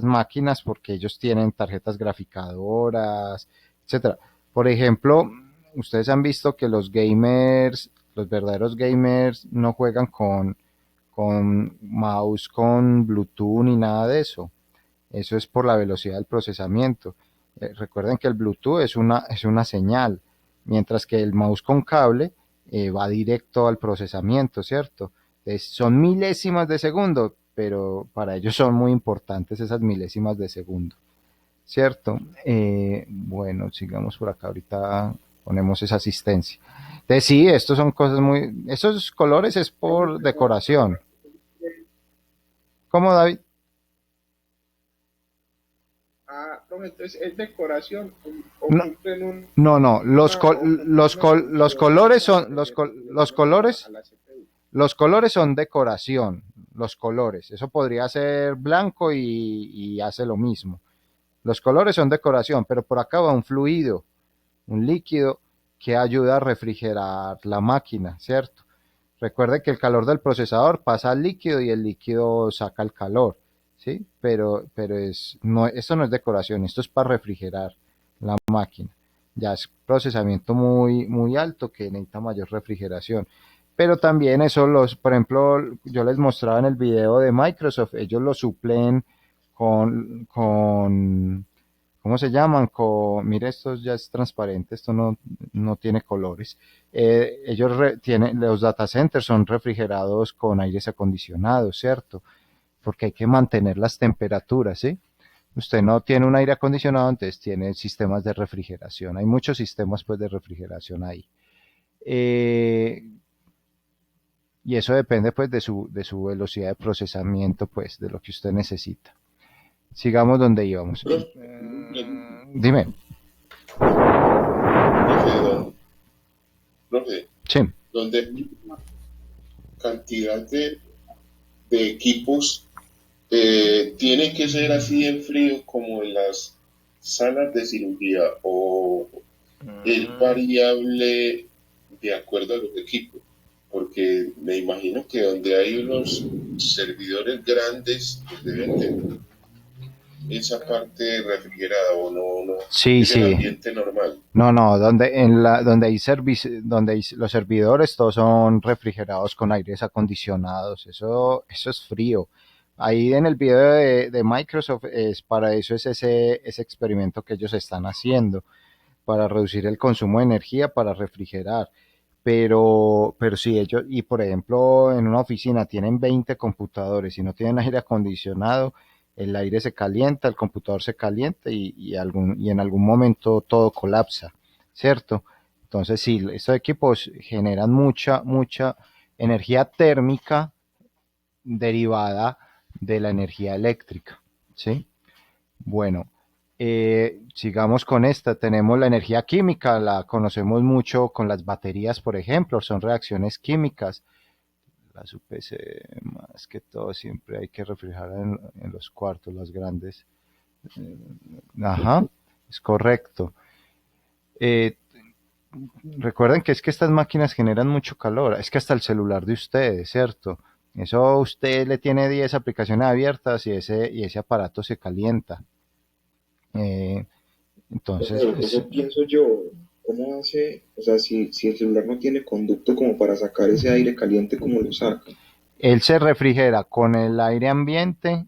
máquinas porque ellos tienen tarjetas graficadoras, etcétera. Por ejemplo, ustedes han visto que los verdaderos gamers, no juegan con mouse, con Bluetooth ni nada de eso. Eso es por la velocidad del procesamiento. Recuerden que el Bluetooth es una señal, mientras que el mouse con cable va directo al procesamiento, ¿cierto? Son milésimas de segundo, pero para ellos son muy importantes esas milésimas de segundo, ¿cierto? Bueno, sigamos por acá, ahorita ponemos esa asistencia. Entonces sí, estos son cosas esos colores es por decoración. ¿Cómo, David? Ah, no, entonces es decoración o No, cumplen no, los colores a la CPU. los colores son decoración, los colores. Eso podría ser blanco y hace lo mismo. Los colores son decoración, pero por acá va un fluido, un líquido que ayuda a refrigerar la máquina, ¿cierto? Recuerde que el calor del procesador pasa al líquido y el líquido saca el calor, ¿sí? Pero esto no es decoración, esto es para refrigerar la máquina. Ya es procesamiento muy alto que necesita mayor refrigeración. Pero también por ejemplo, yo les mostraba en el video de Microsoft, ellos lo suplen con ¿cómo se llaman? Mire, esto ya es transparente, esto no tiene colores. Los data centers son refrigerados con aires acondicionados, ¿cierto? Porque hay que mantener las temperaturas, ¿sí? Usted no tiene un aire acondicionado, entonces tiene sistemas de refrigeración. Hay muchos sistemas, pues, de refrigeración ahí. Eh, y eso depende, pues, de su velocidad de procesamiento, pues, de lo que usted necesita. Sigamos donde íbamos. Dime. Profe, Sí. donde cantidad de equipos tiene que ser así en frío como en las salas de cirugía o es variable de acuerdo a los equipos, porque me imagino que donde hay unos servidores grandes pues deben tener esa parte refrigerada o no, Sí, es el sí. ambiente normal. No, donde los servidores todos son refrigerados con aires acondicionados, eso es frío. Ahí en el video de Microsoft para eso es ese experimento que ellos están haciendo, para reducir el consumo de energía, para refrigerar. Pero sí, y por ejemplo, en una oficina tienen 20 computadores y no tienen aire acondicionado, el aire se calienta, el computador se calienta y en algún momento todo colapsa, ¿cierto? Entonces sí, estos equipos generan mucha energía térmica derivada de la energía eléctrica, ¿sí? Bueno, sigamos con esta. Tenemos la energía química, la conocemos mucho con las baterías, por ejemplo, son reacciones químicas. Las UPC, más que todo, siempre hay que refrigerar en los cuartos, las grandes. Ajá, es correcto. Eh, Recuerden que es que estas máquinas generan mucho calor, es que hasta el celular de ustedes, ¿cierto? Eso usted le tiene 10 aplicaciones abiertas y ese aparato se calienta. Eh, entonces, Claro, eso pienso yo. ¿Cómo hace? O sea, si el celular no tiene conducto como para sacar ese aire caliente, ¿cómo lo saca? él se refrigera con el aire ambiente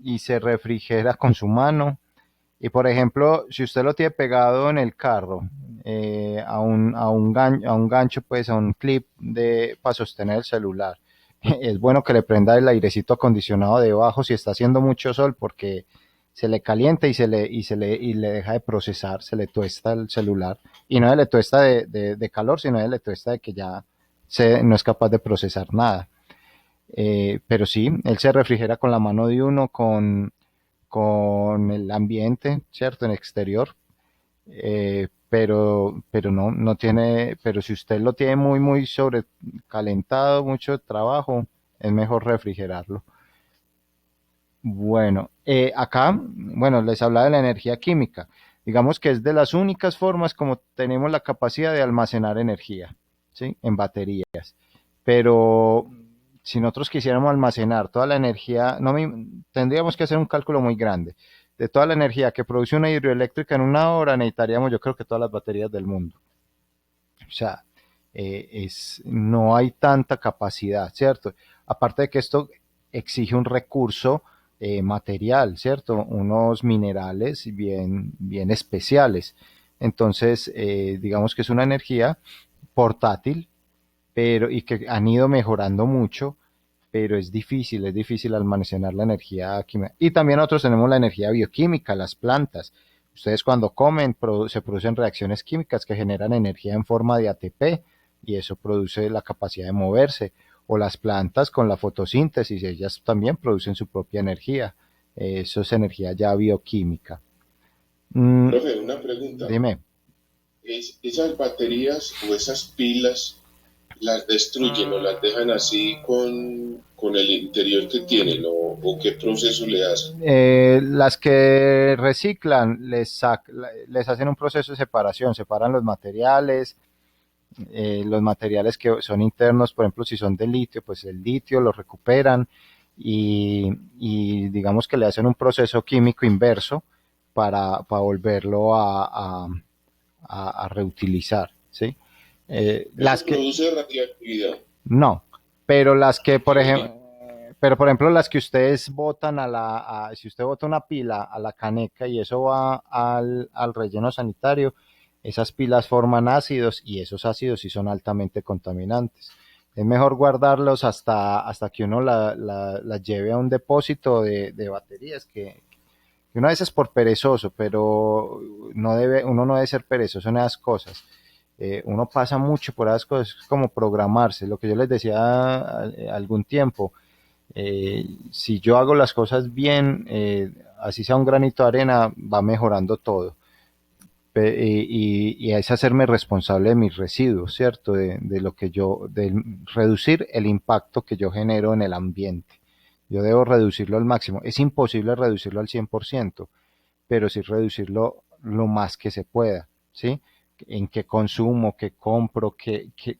y se refrigera con su mano. Y por ejemplo, si usted lo tiene pegado en el carro, a un gancho, pues a un clip para sostener el celular, es bueno que le prenda el airecito acondicionado debajo si está haciendo mucho sol, porque se le calienta y le deja de procesar, se le tuesta el celular. Y no se le tuesta de calor, sino se le tuesta de que ya no es capaz de procesar nada. Pero sí, él se refrigera con la mano de uno, con el ambiente, ¿cierto? En exterior. Pero no tiene, pero si usted lo tiene muy sobrecalentado, mucho trabajo, es mejor refrigerarlo. Bueno, acá, bueno, les hablaba de la energía química. Digamos que es de las únicas formas como tenemos la capacidad de almacenar energía, ¿sí? En baterías. Pero si nosotros quisiéramos almacenar toda la energía, tendríamos que hacer un cálculo muy grande. De toda la energía que produce una hidroeléctrica en una hora, necesitaríamos, yo creo que todas las baterías del mundo. O sea, no hay tanta capacidad, ¿cierto? Aparte de que esto exige un recurso material, ¿cierto? Unos minerales bien especiales. Entonces, digamos que es una energía portátil, y que han ido mejorando mucho, pero es difícil almacenar la energía química. Y también nosotros tenemos la energía bioquímica, las plantas. Ustedes cuando comen se producen reacciones químicas que generan energía en forma de ATP y eso produce la capacidad de moverse. O las plantas con la fotosíntesis, ellas también producen su propia energía. Eso es energía ya bioquímica. Profe, una pregunta. Dime. ¿Esas baterías o esas pilas las destruyen o las dejan así con el interior que tienen o qué proceso le hacen? Las que reciclan les hacen un proceso de separación, separan los materiales que son internos, por ejemplo, si son de litio, pues el litio lo recuperan y digamos que le hacen un proceso químico inverso para volverlo a reutilizar, ¿sí? Las Eso que produce radioactividad. no, pero Sí. pero por ejemplo las que ustedes botan si usted bota una pila a la caneca y eso va al relleno sanitario, esas pilas forman ácidos y esos ácidos sí son altamente contaminantes. Es mejor guardarlos hasta que uno las lleve a un depósito de baterías que uno a veces por perezoso, pero uno no debe ser perezoso en esas cosas. Uno pasa mucho por esas cosas, es como programarse, lo que yo les decía algún tiempo. Si yo hago las cosas bien, así sea un granito de arena, va mejorando todo. Y es hacerme responsable de mis residuos, ¿cierto? De lo que de reducir el impacto que yo genero en el ambiente. Yo debo reducirlo al máximo. Es imposible reducirlo al 100%, pero sí reducirlo lo más que se pueda, ¿sí? En qué consumo, qué compro,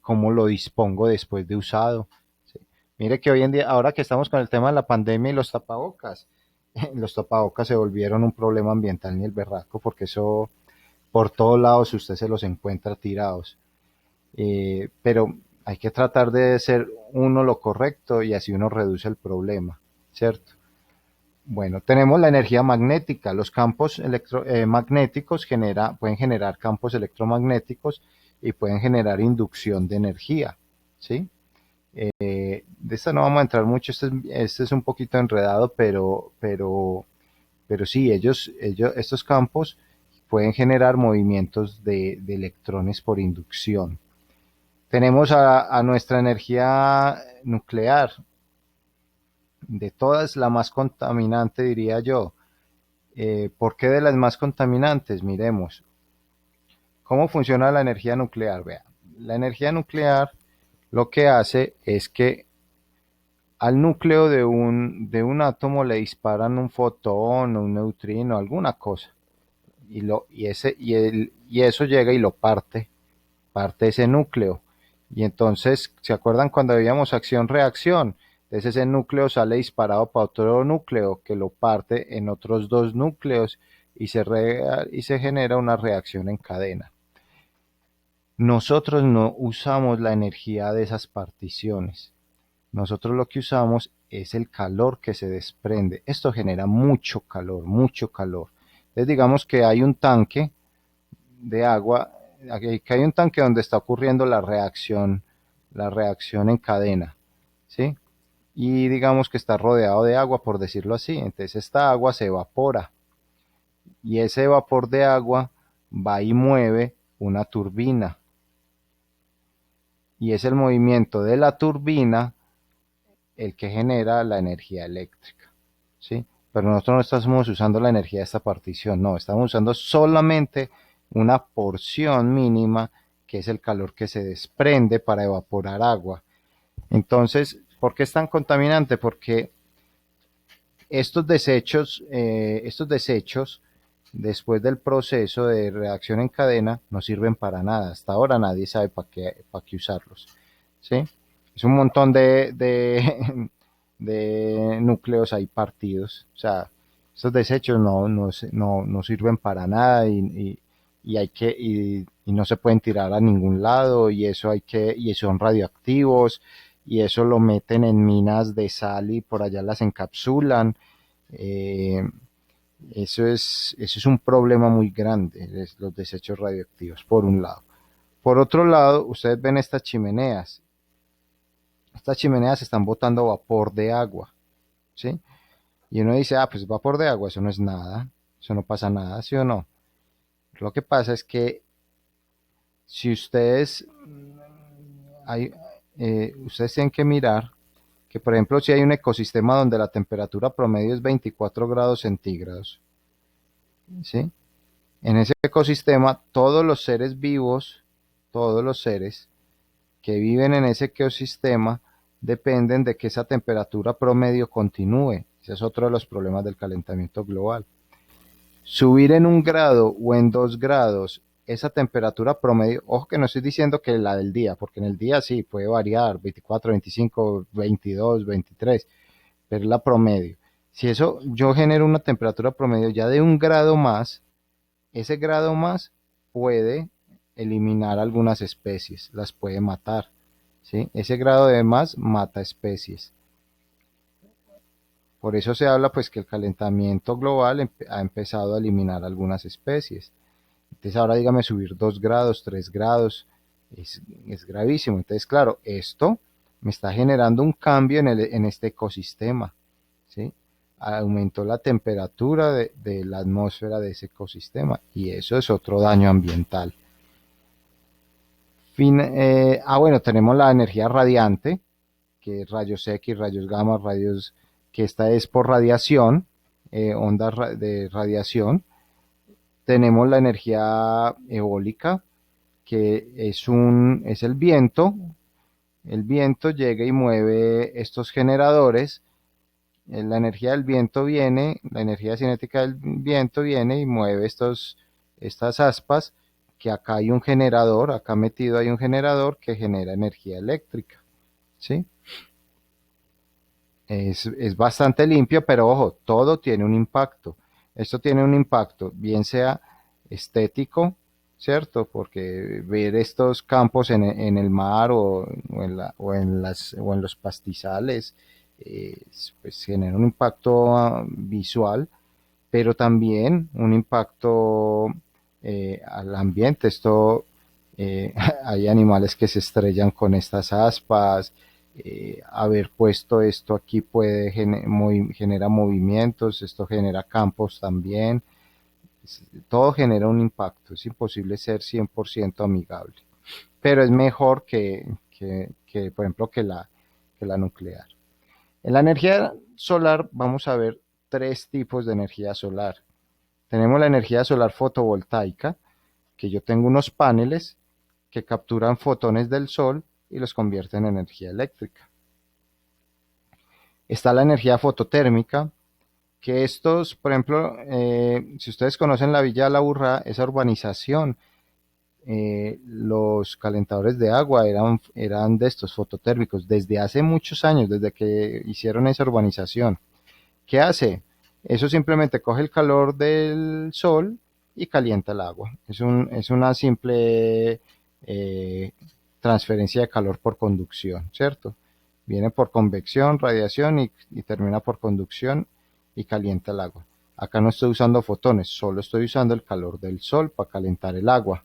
cómo lo dispongo después de usado. ¿Sí? Mire que hoy en día, ahora que estamos con el tema de la pandemia y los tapabocas se volvieron un problema ambiental ni el berraco, porque eso por todos lados usted se los encuentra tirados. Pero hay que tratar de hacer uno lo correcto y así uno reduce el problema, ¿cierto? Bueno, tenemos la energía magnética. Los campos magnéticos pueden generar campos electromagnéticos y pueden generar inducción de energía, ¿sí? De esta no vamos a entrar mucho, este es un poquito enredado, pero sí, estos campos pueden generar movimientos de electrones por inducción. Tenemos a nuestra energía nuclear, de todas la más contaminante, diría yo. ¿Por qué de las más contaminantes? Miremos. ¿Cómo funciona la energía nuclear? Vea, la energía nuclear lo que hace es que al núcleo de un átomo le disparan un fotón o un neutrino, alguna cosa, y eso llega y lo parte ese núcleo. Y entonces, ¿se acuerdan cuando veíamos acción-reacción? Entonces ese núcleo sale disparado para otro núcleo que lo parte en otros dos núcleos y se genera una reacción en cadena. Nosotros no usamos la energía de esas particiones. Nosotros lo que usamos es el calor que se desprende. Esto genera mucho calor, mucho calor. Entonces digamos que hay un tanque de agua, que hay un tanque donde está ocurriendo la reacción en cadena, ¿sí? Y digamos que está rodeado de agua, por decirlo así. Entonces esta agua se evapora y ese vapor de agua va y mueve una turbina. Y es el movimiento de la turbina el que genera la energía eléctrica, ¿sí? Pero nosotros no estamos usando la energía de esta partición, no, estamos usando solamente una porción mínima que es el calor que se desprende para evaporar agua. Entonces, ¿por qué es tan contaminante? Porque estos desechos, después del proceso de reacción en cadena, no sirven para nada. Hasta ahora nadie sabe para qué usarlos, ¿sí? Es un montón de núcleos ahí partidos. O sea, estos desechos no sirven para nada y no se pueden tirar a ningún lado y son radioactivos y eso lo meten en minas de sal y por allá las encapsulan. Eh, eso es un problema muy grande, los desechos radioactivos, por un lado. Por otro lado, ustedes ven estas chimeneas. Estas chimeneas están botando vapor de agua, ¿sí? Y uno dice, pues vapor de agua, eso no es nada, eso no pasa nada, ¿sí o no? Lo que pasa es que si hay, ustedes tienen que mirar que, por ejemplo, si hay un ecosistema donde la temperatura promedio es 24 grados centígrados, ¿sí? En ese ecosistema, todos los seres vivos, todos los seres que viven en ese ecosistema, dependen de que esa temperatura promedio continúe. Ese es otro de los problemas del calentamiento global. Subir en 1 grado o en 2 grados esa temperatura promedio, ojo que no estoy diciendo que la del día, porque en el día sí puede variar, 24, 25, 22, 23, pero es la promedio. Si eso yo genero una temperatura promedio ya de 1 grado más, ese grado más puede eliminar algunas especies, las puede matar, ¿sí? Ese grado de más mata especies. Por eso se habla pues que el calentamiento global ha empezado a eliminar algunas especies. Entonces ahora dígame subir 2 grados, 3 grados, es gravísimo. Entonces claro, esto me está generando un cambio en este ecosistema, ¿sí? Aumentó la temperatura de la atmósfera de ese ecosistema y eso es otro daño ambiental. Bueno, tenemos la energía radiante, que es rayos X, rayos gamma, que esta es por radiación, ondas de radiación. Tenemos la energía eólica, que es el viento. El viento llega y mueve estos generadores. La energía del viento viene, la energía cinética del viento viene y mueve estas aspas, que acá hay un generador, acá metido hay un generador que genera energía eléctrica, ¿sí? Es bastante limpio, pero ojo, todo tiene un impacto. Esto tiene un impacto, bien sea estético, ¿cierto? Porque ver estos campos en el mar o en los pastizales, pues genera un impacto visual, pero también un impacto al ambiente. Hay animales que se estrellan con estas aspas. Haber puesto esto aquí genera movimientos, esto genera campos también, todo genera un impacto, es imposible ser 100% amigable, pero es mejor por ejemplo, que la nuclear. En la energía solar vamos a ver tres tipos de energía solar. Tenemos la energía solar fotovoltaica, que yo tengo unos paneles que capturan fotones del sol y los convierten en energía eléctrica. Está la energía fototérmica, que estos, por ejemplo, si ustedes conocen la Villa de la Burrada, esa urbanización, los calentadores de agua eran de estos fototérmicos desde hace muchos años, desde que hicieron esa urbanización. ¿Qué hace? Eso simplemente coge el calor del sol y calienta el agua. Es una simple eh, transferencia de calor por conducción, ¿cierto? Viene por convección, radiación y termina por conducción y calienta el agua. Acá no estoy usando fotones, solo estoy usando el calor del sol para calentar el agua.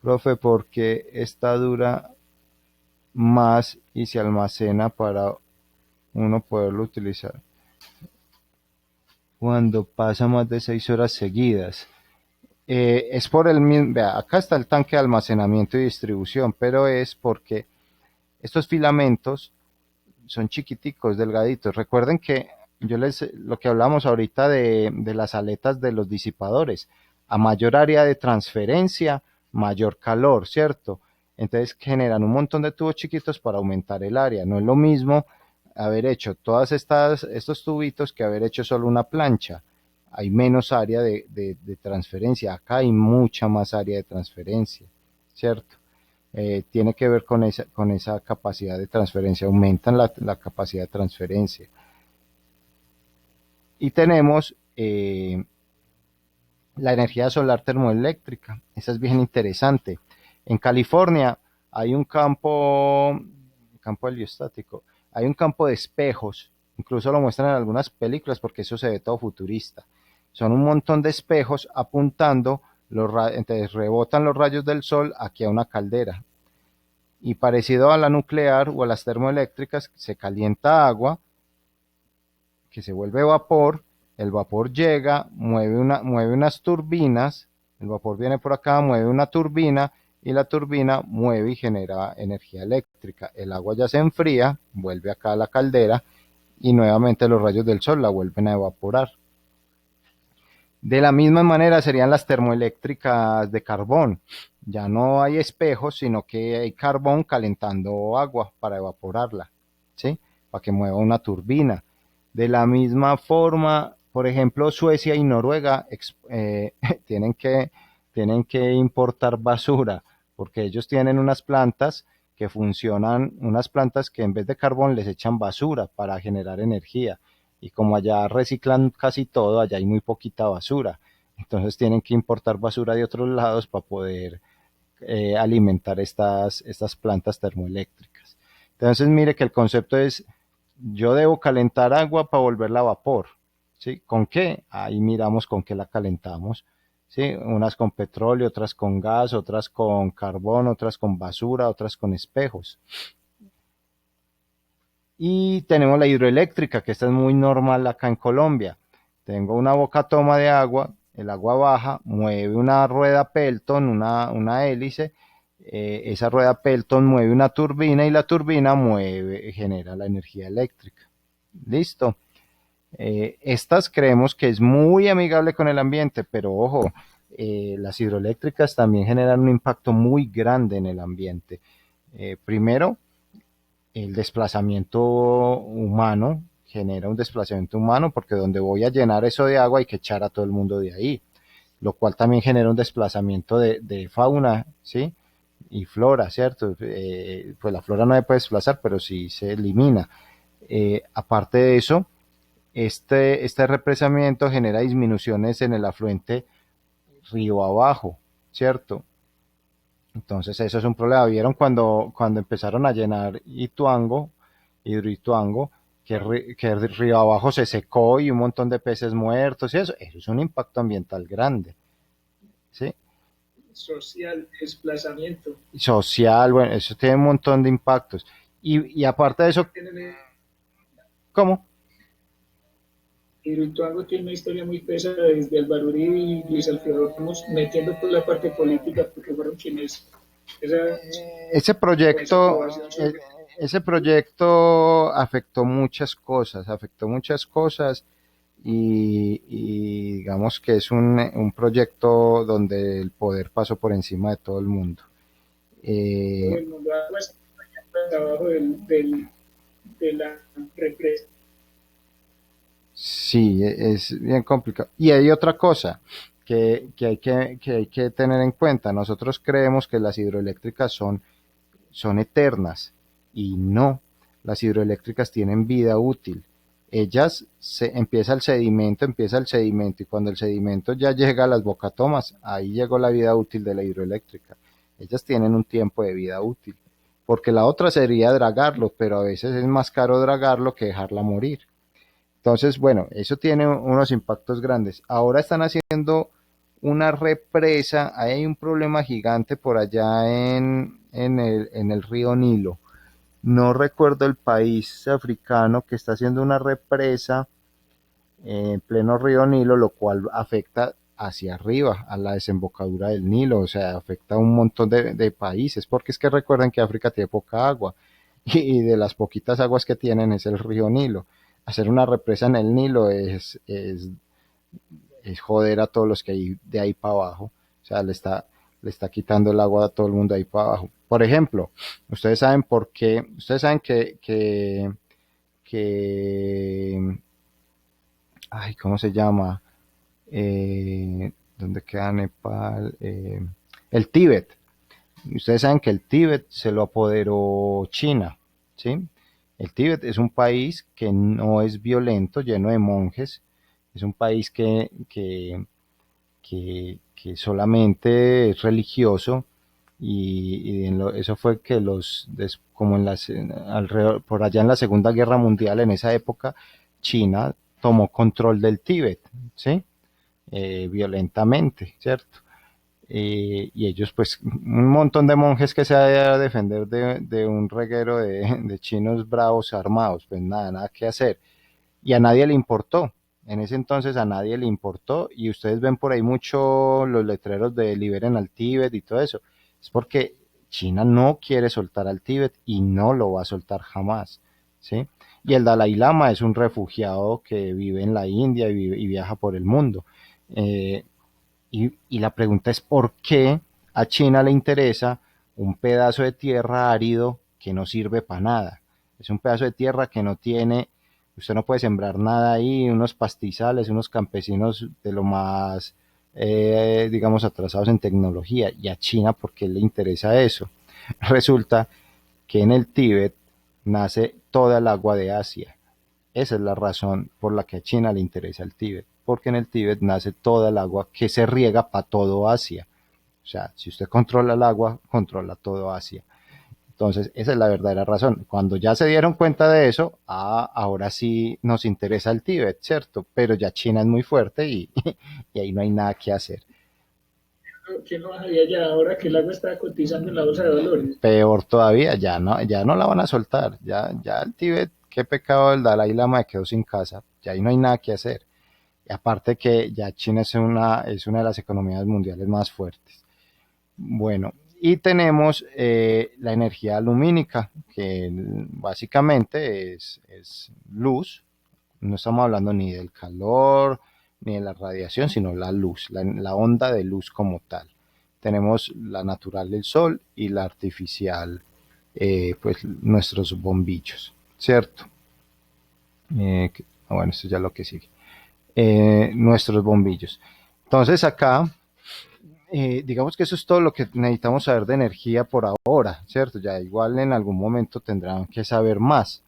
Profe, porque esta dura más y se almacena para uno poderlo utilizar cuando pasa más de 6 horas seguidas. Es por el mismo, vea, acá está el tanque de almacenamiento y distribución, pero es porque estos filamentos son chiquiticos, delgaditos. Recuerden que lo que hablamos ahorita de las aletas de los disipadores, a mayor área de transferencia, mayor calor, ¿cierto? Entonces generan un montón de tubos chiquitos para aumentar el área. No es lo mismo haber hecho estos tubitos que haber hecho solo una plancha. Hay menos área de transferencia. Acá hay mucha más área de transferencia, ¿cierto? Tiene que ver con esa capacidad de transferencia, aumentan la capacidad de transferencia. Y tenemos la energía solar termoeléctrica, esa es bien interesante. En California hay un campo heliostático, hay un campo de espejos, incluso lo muestran en algunas películas porque eso se ve todo futurista. Son un montón de espejos apuntando, entonces rebotan los rayos del sol aquí a una caldera. Y parecido a la nuclear o a las termoeléctricas, se calienta agua, que se vuelve vapor, el vapor llega, mueve unas turbinas, el vapor viene por acá, mueve una turbina, y la turbina mueve y genera energía eléctrica. El agua ya se enfría, vuelve acá a la caldera, y nuevamente los rayos del sol la vuelven a evaporar. De la misma manera serían las termoeléctricas de carbón. Ya no hay espejos, sino que hay carbón calentando agua para evaporarla, ¿sí? Para que mueva una turbina. De la misma forma, por ejemplo, Suecia y Noruega tienen tienen que importar basura, porque ellos tienen unas plantas que funcionan, unas plantas que en vez de carbón les echan basura para generar energía. Y como allá reciclan casi todo, allá hay muy poquita basura. Entonces tienen que importar basura de otros lados para poder alimentar estas plantas termoeléctricas. Entonces mire que el concepto es, yo debo calentar agua para volverla a vapor. ¿Sí? ¿Con qué? Ahí miramos con qué la calentamos. ¿Sí? Unas con petróleo, otras con gas, otras con carbón, otras con basura, otras con espejos. Y tenemos la hidroeléctrica, que esta es muy normal acá en Colombia. Tengo una boca toma de agua, el agua baja, mueve una rueda Pelton, una hélice, esa rueda Pelton mueve una turbina y la turbina genera la energía eléctrica. Listo. Estas creemos que es muy amigable con el ambiente, pero ojo, las hidroeléctricas también generan un impacto muy grande en el ambiente. Primero, el desplazamiento humano, genera un desplazamiento humano porque donde voy a llenar eso de agua hay que echar a todo el mundo de ahí, lo cual también genera un desplazamiento de fauna, ¿sí? Y flora, ¿cierto? Pues la flora no se puede desplazar, pero sí se elimina. Aparte de eso, este represamiento genera disminuciones en el afluente río abajo, ¿cierto? Entonces eso es un problema. ¿Vieron cuando empezaron a llenar Hidroituango, que el río abajo se secó y un montón de peces muertos y eso es un impacto ambiental grande, ¿sí? Social, desplazamiento. Social, bueno, eso tiene un montón de impactos. Y aparte de eso, ¿cómo? Hidroituango tiene una historia muy pesada desde Álvaro Uribe y Luis Alfredo Ramos, metiendo por la parte política porque fueron quienes ese proyecto, ese proyecto afectó muchas cosas y digamos que es un proyecto donde el poder pasó por encima de todo el mundo. el mundo abajo de la represa. Sí, es bien complicado. Y hay otra cosa que hay que tener en cuenta. Nosotros creemos que las hidroeléctricas son eternas y no, las hidroeléctricas tienen vida útil. Empieza el sedimento y cuando el sedimento ya llega a las bocatomas, ahí llegó la vida útil de la hidroeléctrica. Ellas tienen un tiempo de vida útil, porque la otra sería dragarlo, pero a veces es más caro dragarlo que dejarla morir. Entonces, bueno, eso tiene unos impactos grandes. Ahora están haciendo una represa, ahí hay un problema gigante por allá en el río Nilo. No recuerdo el país africano que está haciendo una represa en pleno río Nilo, lo cual afecta hacia arriba, a la desembocadura del Nilo, o sea, afecta a un montón de países, porque es que recuerden que África tiene poca agua y de las poquitas aguas que tienen es el río Nilo. Hacer una represa en el Nilo es joder a todos los que hay de ahí para abajo, o sea, le está quitando el agua a todo el mundo ahí para abajo. Por ejemplo, ustedes saben por qué, ustedes saben que ay, ¿cómo se llama? ¿Dónde queda Nepal? El Tíbet. Ustedes saben que el Tíbet se lo apoderó China, ¿sí? El Tíbet es un país que no es violento, lleno de monjes, es un país que solamente es religioso eso fue que como alrededor, por allá en la Segunda Guerra Mundial, en esa época, China tomó control del Tíbet, ¿sí? Violentamente, ¿cierto? Y ellos, pues, un montón de monjes que se iban a defender de un reguero de chinos bravos armados, pues nada que hacer. Y a nadie le importó. En ese entonces a nadie le importó y ustedes ven por ahí mucho los letreros de liberen al Tíbet y todo eso. Es porque China no quiere soltar al Tíbet y no lo va a soltar jamás, ¿sí? Y el Dalai Lama es un refugiado que vive en la India y viaja por el mundo. Eh, y la pregunta es ¿por qué a China le interesa un pedazo de tierra árido que no sirve para nada? Es un pedazo de tierra que no tiene, usted no puede sembrar nada ahí, unos pastizales, unos campesinos de lo más, digamos, atrasados en tecnología. Y a China, ¿por qué le interesa eso? Resulta que en el Tíbet nace toda el agua de Asia. Esa es la razón por la que a China le interesa el Tíbet, porque en el Tíbet nace toda el agua que se riega para todo Asia. O sea, si usted controla el agua, controla todo Asia. Entonces, esa es la verdadera razón. Cuando ya se dieron cuenta de eso, ahora sí nos interesa el Tíbet, ¿cierto? Pero ya China es muy fuerte y ahí no hay nada que hacer. ¿Qué no había ya ahora que el agua está cotizando en la bolsa de valores? Peor todavía, ya no la van a soltar. Ya el Tíbet, qué pecado del Dalai Lama, quedó sin casa. Ya ahí no hay nada que hacer. Y aparte que ya China es una de las economías mundiales más fuertes. Bueno, y tenemos la energía lumínica, que básicamente es luz. No estamos hablando ni del calor, ni de la radiación, sino la luz, la onda de luz como tal. Tenemos la natural del sol y la artificial, pues nuestros bombillos, ¿cierto? Bueno, esto ya es lo que sigue. Nuestros bombillos. Entonces acá, digamos que eso es todo lo que necesitamos saber de energía por ahora, ¿cierto? Ya igual en algún momento tendrán que saber más.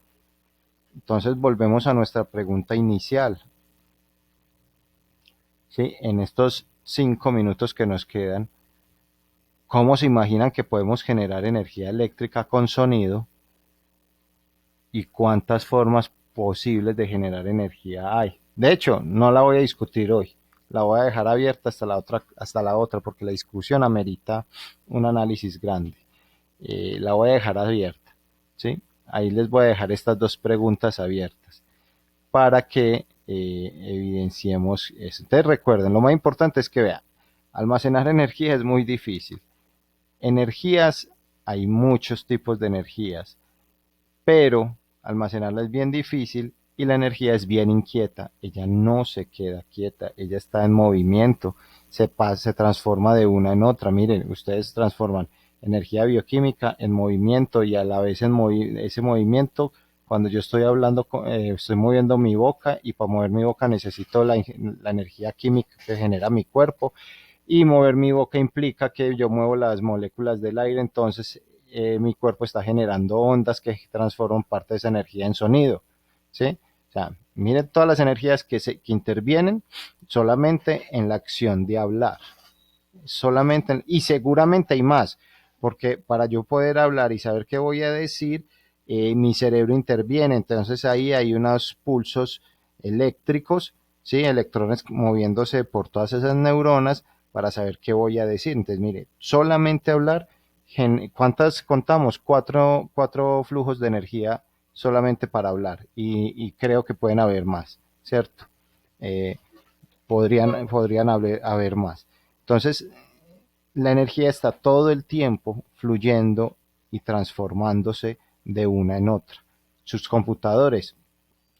Entonces volvemos a nuestra pregunta inicial. ¿Sí? En estos 5 minutos que nos quedan, ¿cómo se imaginan que podemos generar energía eléctrica con sonido? ¿Y cuántas formas posibles de generar energía hay? De hecho, no la voy a discutir hoy. La voy a dejar abierta hasta la otra, porque la discusión amerita un análisis grande. La voy a dejar abierta, ¿sí? Ahí les voy a dejar estas dos preguntas abiertas para que evidenciemos eso. Entonces recuerden, lo más importante es que vean, almacenar energía es muy difícil. Energías, hay muchos tipos de energías, pero almacenarla es bien difícil y la energía es bien inquieta. Ella no se queda quieta, ella está en movimiento, se transforma de una en otra. Miren, ustedes transforman energía bioquímica en movimiento y a la vez ese movimiento Cuando yo estoy hablando, estoy moviendo mi boca y para mover mi boca necesito la energía química que genera mi cuerpo y mover mi boca implica que yo muevo las moléculas del aire, entonces mi cuerpo está generando ondas que transforman parte de esa energía en sonido, ¿sí? O sea, miren todas las energías que intervienen solamente en la acción de hablar, solamente, y seguramente hay más, porque para yo poder hablar y saber qué voy a decir, mi cerebro interviene, entonces ahí hay unos pulsos eléctricos, ¿sí? Electrones moviéndose por todas esas neuronas para saber qué voy a decir. Entonces, mire, solamente hablar, ¿cuántas contamos? Cuatro flujos de energía solamente para hablar, y creo que pueden haber más, ¿cierto? Eh, podrían haber más. Entonces, la energía está todo el tiempo fluyendo y transformándose de una en otra. Sus computadores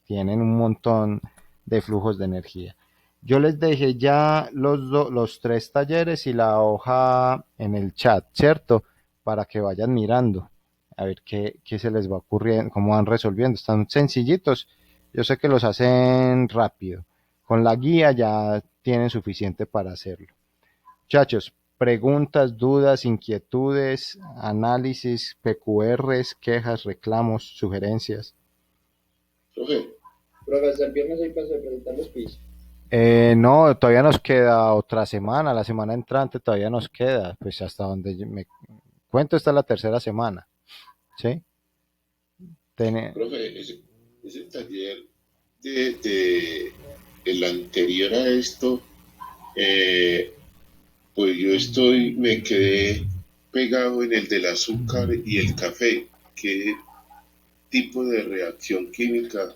tienen un montón de flujos de energía. Yo les dejé ya los 3 talleres y la hoja en el chat, ¿cierto? Para que vayan mirando, a ver qué se les va ocurriendo, cómo van resolviendo. Están sencillitos. Yo sé que los hacen rápido. Con la guía ya tienen suficiente para hacerlo. Muchachos, preguntas, dudas, inquietudes, análisis, PQRs, quejas, reclamos, sugerencias. Profe, Profesor, viernes hay paso de presentar los quiz. No, todavía nos queda otra semana, la semana entrante todavía nos queda, pues hasta donde me cuento, esta es la tercera semana, ¿sí? profe, ese taller de el anterior a esto, eh, pues me quedé pegado en el del azúcar y el café. ¿Qué tipo de reacción química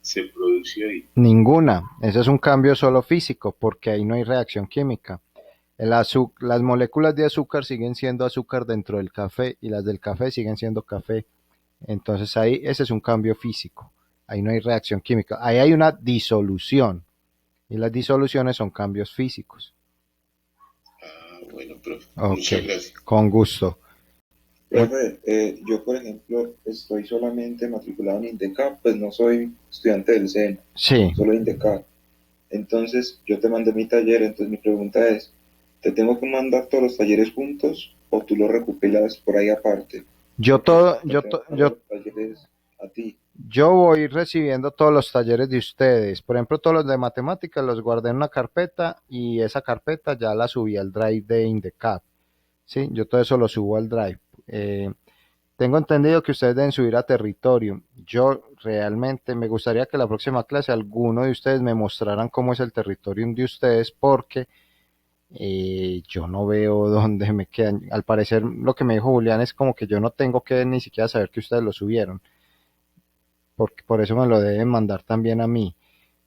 se produce ahí? Ninguna, ese es un cambio solo físico, porque ahí no hay reacción química. Las moléculas de azúcar siguen siendo azúcar dentro del café y las del café siguen siendo café. Entonces ahí ese es un cambio físico. Ahí no hay reacción química. Ahí hay una disolución. Y las disoluciones son cambios físicos. Ah, bueno, profe, Ok, muchas gracias. con gusto. Profe, yo por ejemplo estoy solamente matriculado en INDECAP, pues no soy estudiante del SENA, Sí, solo INDECAP. Entonces yo te mandé mi taller, entonces mi pregunta es, ¿te tengo que mandar todos los talleres juntos o tú los recopilas por ahí aparte? yo Porque todo, te yo, tengo to- que mandar yo, los talleres a ti. yo voy recibiendo todos los talleres de ustedes. Por ejemplo, todos los de matemáticas los guardé en una carpeta y esa carpeta ya la subí al drive de Indecap. Sí, yo todo eso lo subo al drive. Tengo entendido que ustedes deben subir a territorio. Yo realmente me gustaría que la próxima clase alguno de ustedes me mostraran cómo es el territorio de ustedes, porque yo no veo dónde me quedan. Al parecer, lo que me dijo Julián es como que yo no tengo que ni siquiera saber que ustedes lo subieron, porque por eso me lo deben mandar también a mí.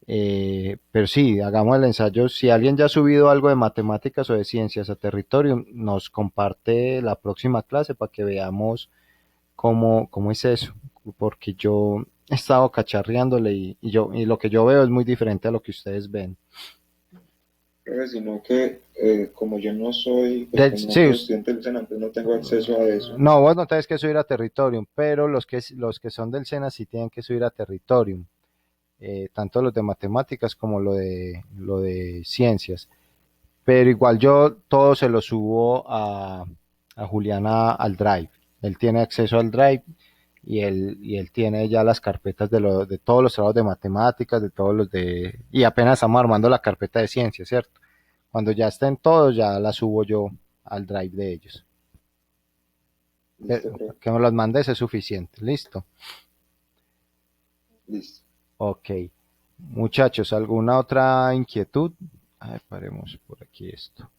Pero sí, hagamos el ensayo. Si alguien ya ha subido algo de matemáticas o de ciencias a territorio, nos comparte la próxima clase para que veamos cómo es eso, porque yo he estado cacharreándole y lo que yo veo es muy diferente a lo que ustedes ven. Profe, sino que como yo no soy, pues como no Sí, soy estudiante del SENA, entonces no tengo acceso a eso. no, vos no tenés que subir a Territorium, pero los que son del SENA sí tienen que subir a Territorium, tanto los de matemáticas como lo de ciencias. Pero igual yo todo se lo subo a Juliana al Drive. Él tiene acceso al Drive y él tiene ya las carpetas de todos los trabajos de matemáticas, de todos y apenas estamos armando la carpeta de ciencias, ¿cierto? Cuando ya estén todos, ya la subo yo al Drive de ellos. Listo, profe. Que me los mandes es suficiente. Listo. Listo. Ok. Muchachos, ¿alguna otra inquietud? A ver, paremos por aquí esto.